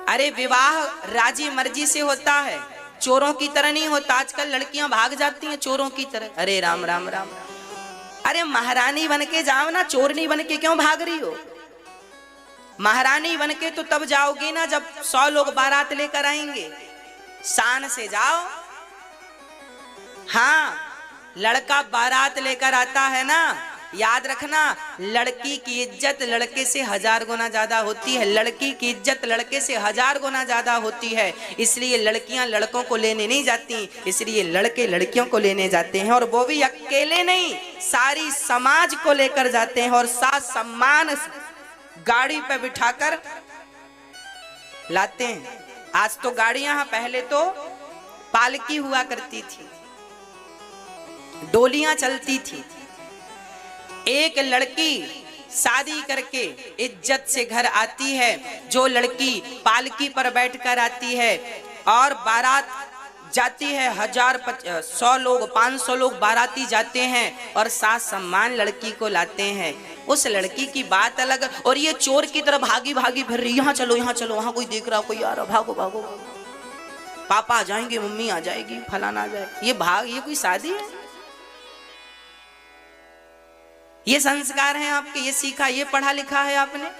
अरे विवाह राजी मर्जी से होता है, चोरों की तरह नहीं होता। आजकल लड़कियां भाग जाती हैं चोरों की तरह। अरे राम राम राम। अरे महारानी बन के जाओ ना, चोरनी बन के क्यों भाग रही हो? महारानी बन के तो तब जाओगी ना जब 100 लोग बारात लेकर आएंगे। शान से जाओ। हाँ, लड़का बारात लेकर आता है ना, याद रखना, लड़की की इज्जत लड़के से 1000 गुना ज्यादा होती है। लड़की की इज्जत लड़के से 1000 गुना ज्यादा होती है। इसलिए लड़कियां लड़कों को लेने नहीं जाती, इसलिए लड़के लड़कियों को लेने जाते हैं। और वो भी अकेले नहीं, सारी समाज को लेकर जाते हैं और साथ सम्मान गाड़ी पे बिठाकर लाते हैं। आज तो गाड़ियां, पहले तो पालकी हुआ करती थी, डोलियां चलती थी। एक लड़की शादी करके इज्जत से घर आती है, जो लड़की पालकी पर बैठकर आती है और बारात जाती है, 1000 100 लोग 500 लोग बाराती जाते हैं और साथ सम्मान लड़की को लाते हैं। उस लड़की की बात अलग। और ये चोर की तरह भागी भागी फिर रही, यहाँ चलो यहाँ चलो, वहां कोई देख रहा, कोई आ रहा, भागो भागो, पापा आ जाएंगे, मम्मी आ जाएगी, फलाना आ जाएगा। ये भाग, ये कोई शादी है? ये संस्कार हैं आपके, ये सीखा, ये पढ़ा लिखा है आपने?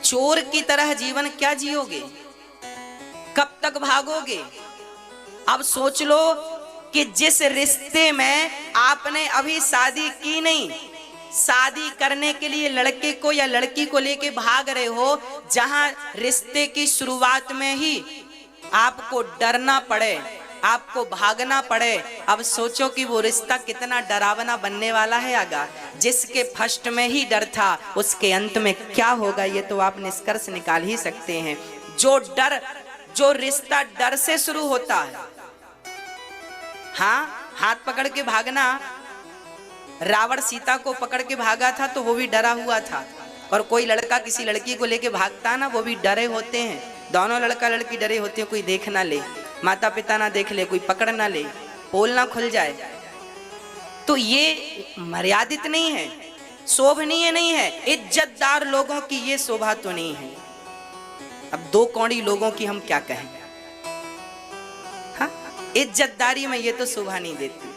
चोर की तरह जीवन क्या जियोगे? कब तक भागोगे? अब सोच लो कि जिस रिश्ते में आपने अभी शादी की नहीं, शादी करने के लिए लड़के को या लड़की को लेके भाग रहे हो, जहां रिश्ते की शुरुआत में ही आपको डरना पड़े आपको भागना पड़े, अब सोचो कि वो रिश्ता कितना डरावना बनने वाला है आगा। जिसके फर्स्ट में ही डर था उसके अंत में क्या होगा ये तो आप निष्कर्ष निकाल ही सकते हैं। जो रिश्ता डर से शुरू होता है, हाँ, हाथ पकड़ के भागना, रावण सीता को पकड़ के भागा था तो वो भी डरा हुआ था, और कोई लड़का किसी लड़की को लेके भागता ना, वो भी डरे होते हैं। दोनों लड़का लड़की डरे होते हैं, कोई देख ना ले, माता पिता ना देख ले, कोई पकड़ ना ले, पोल ना खुल जाए। तो ये मर्यादित नहीं है, शोभनीय नहीं है। इज्जतदार लोगों की ये शोभा तो नहीं है। अब दो कौड़ी लोगों की हम क्या कहें, हाँ, इज्जतदारी में ये तो शोभा नहीं देती।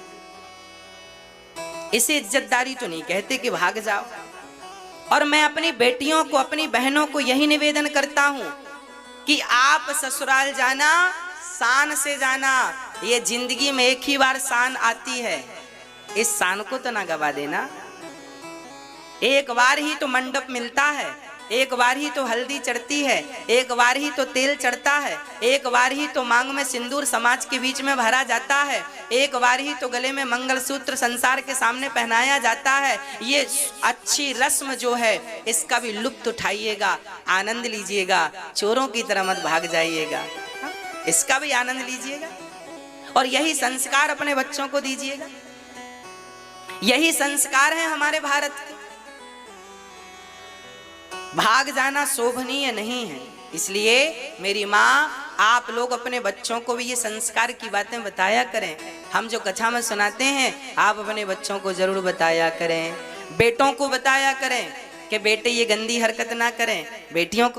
इसे इज्जतदारी तो नहीं कहते कि भाग जाओ। और मैं अपनी बेटियों को, अपनी बहनों को यही निवेदन करता हूं कि आप ससुराल जाना, शान से जाना। ये जिंदगी में एक ही बार शान आती है, इस शान को तो ना गवा देना। एक बार ही तो मंडप मिलता है, एक बार ही तो हल्दी चढ़ती है, एक बार ही तो तेल चढ़ता है, एक बार ही तो मांग में सिंदूर समाज के बीच में भरा जाता है, एक बार ही तो गले में मंगलसूत्र संसार के सामने पहनाया जाता है। ये अच्छी रस्म जो है इसका भी लुत्फ उठाइएगा, आनंद लीजिएगा, चोरों की तरह मत भाग जाइएगा, इसका भी आनंद लीजिएगा। और यही संस्कार अपने बच्चों को दीजिएगा। यही संस्कार है हमारे भारत के। भाग जाना शोभनीय नहीं है। इसलिए मेरी माँ, आप लोग अपने बच्चों को भी ये संस्कार की बातें बताया करें। हम जो कथा में सुनाते हैं आप अपने बच्चों को जरूर बताया करें। बेटों को बताया करें कि बेटे ये गंदी हरकत ना करें, बेटियों को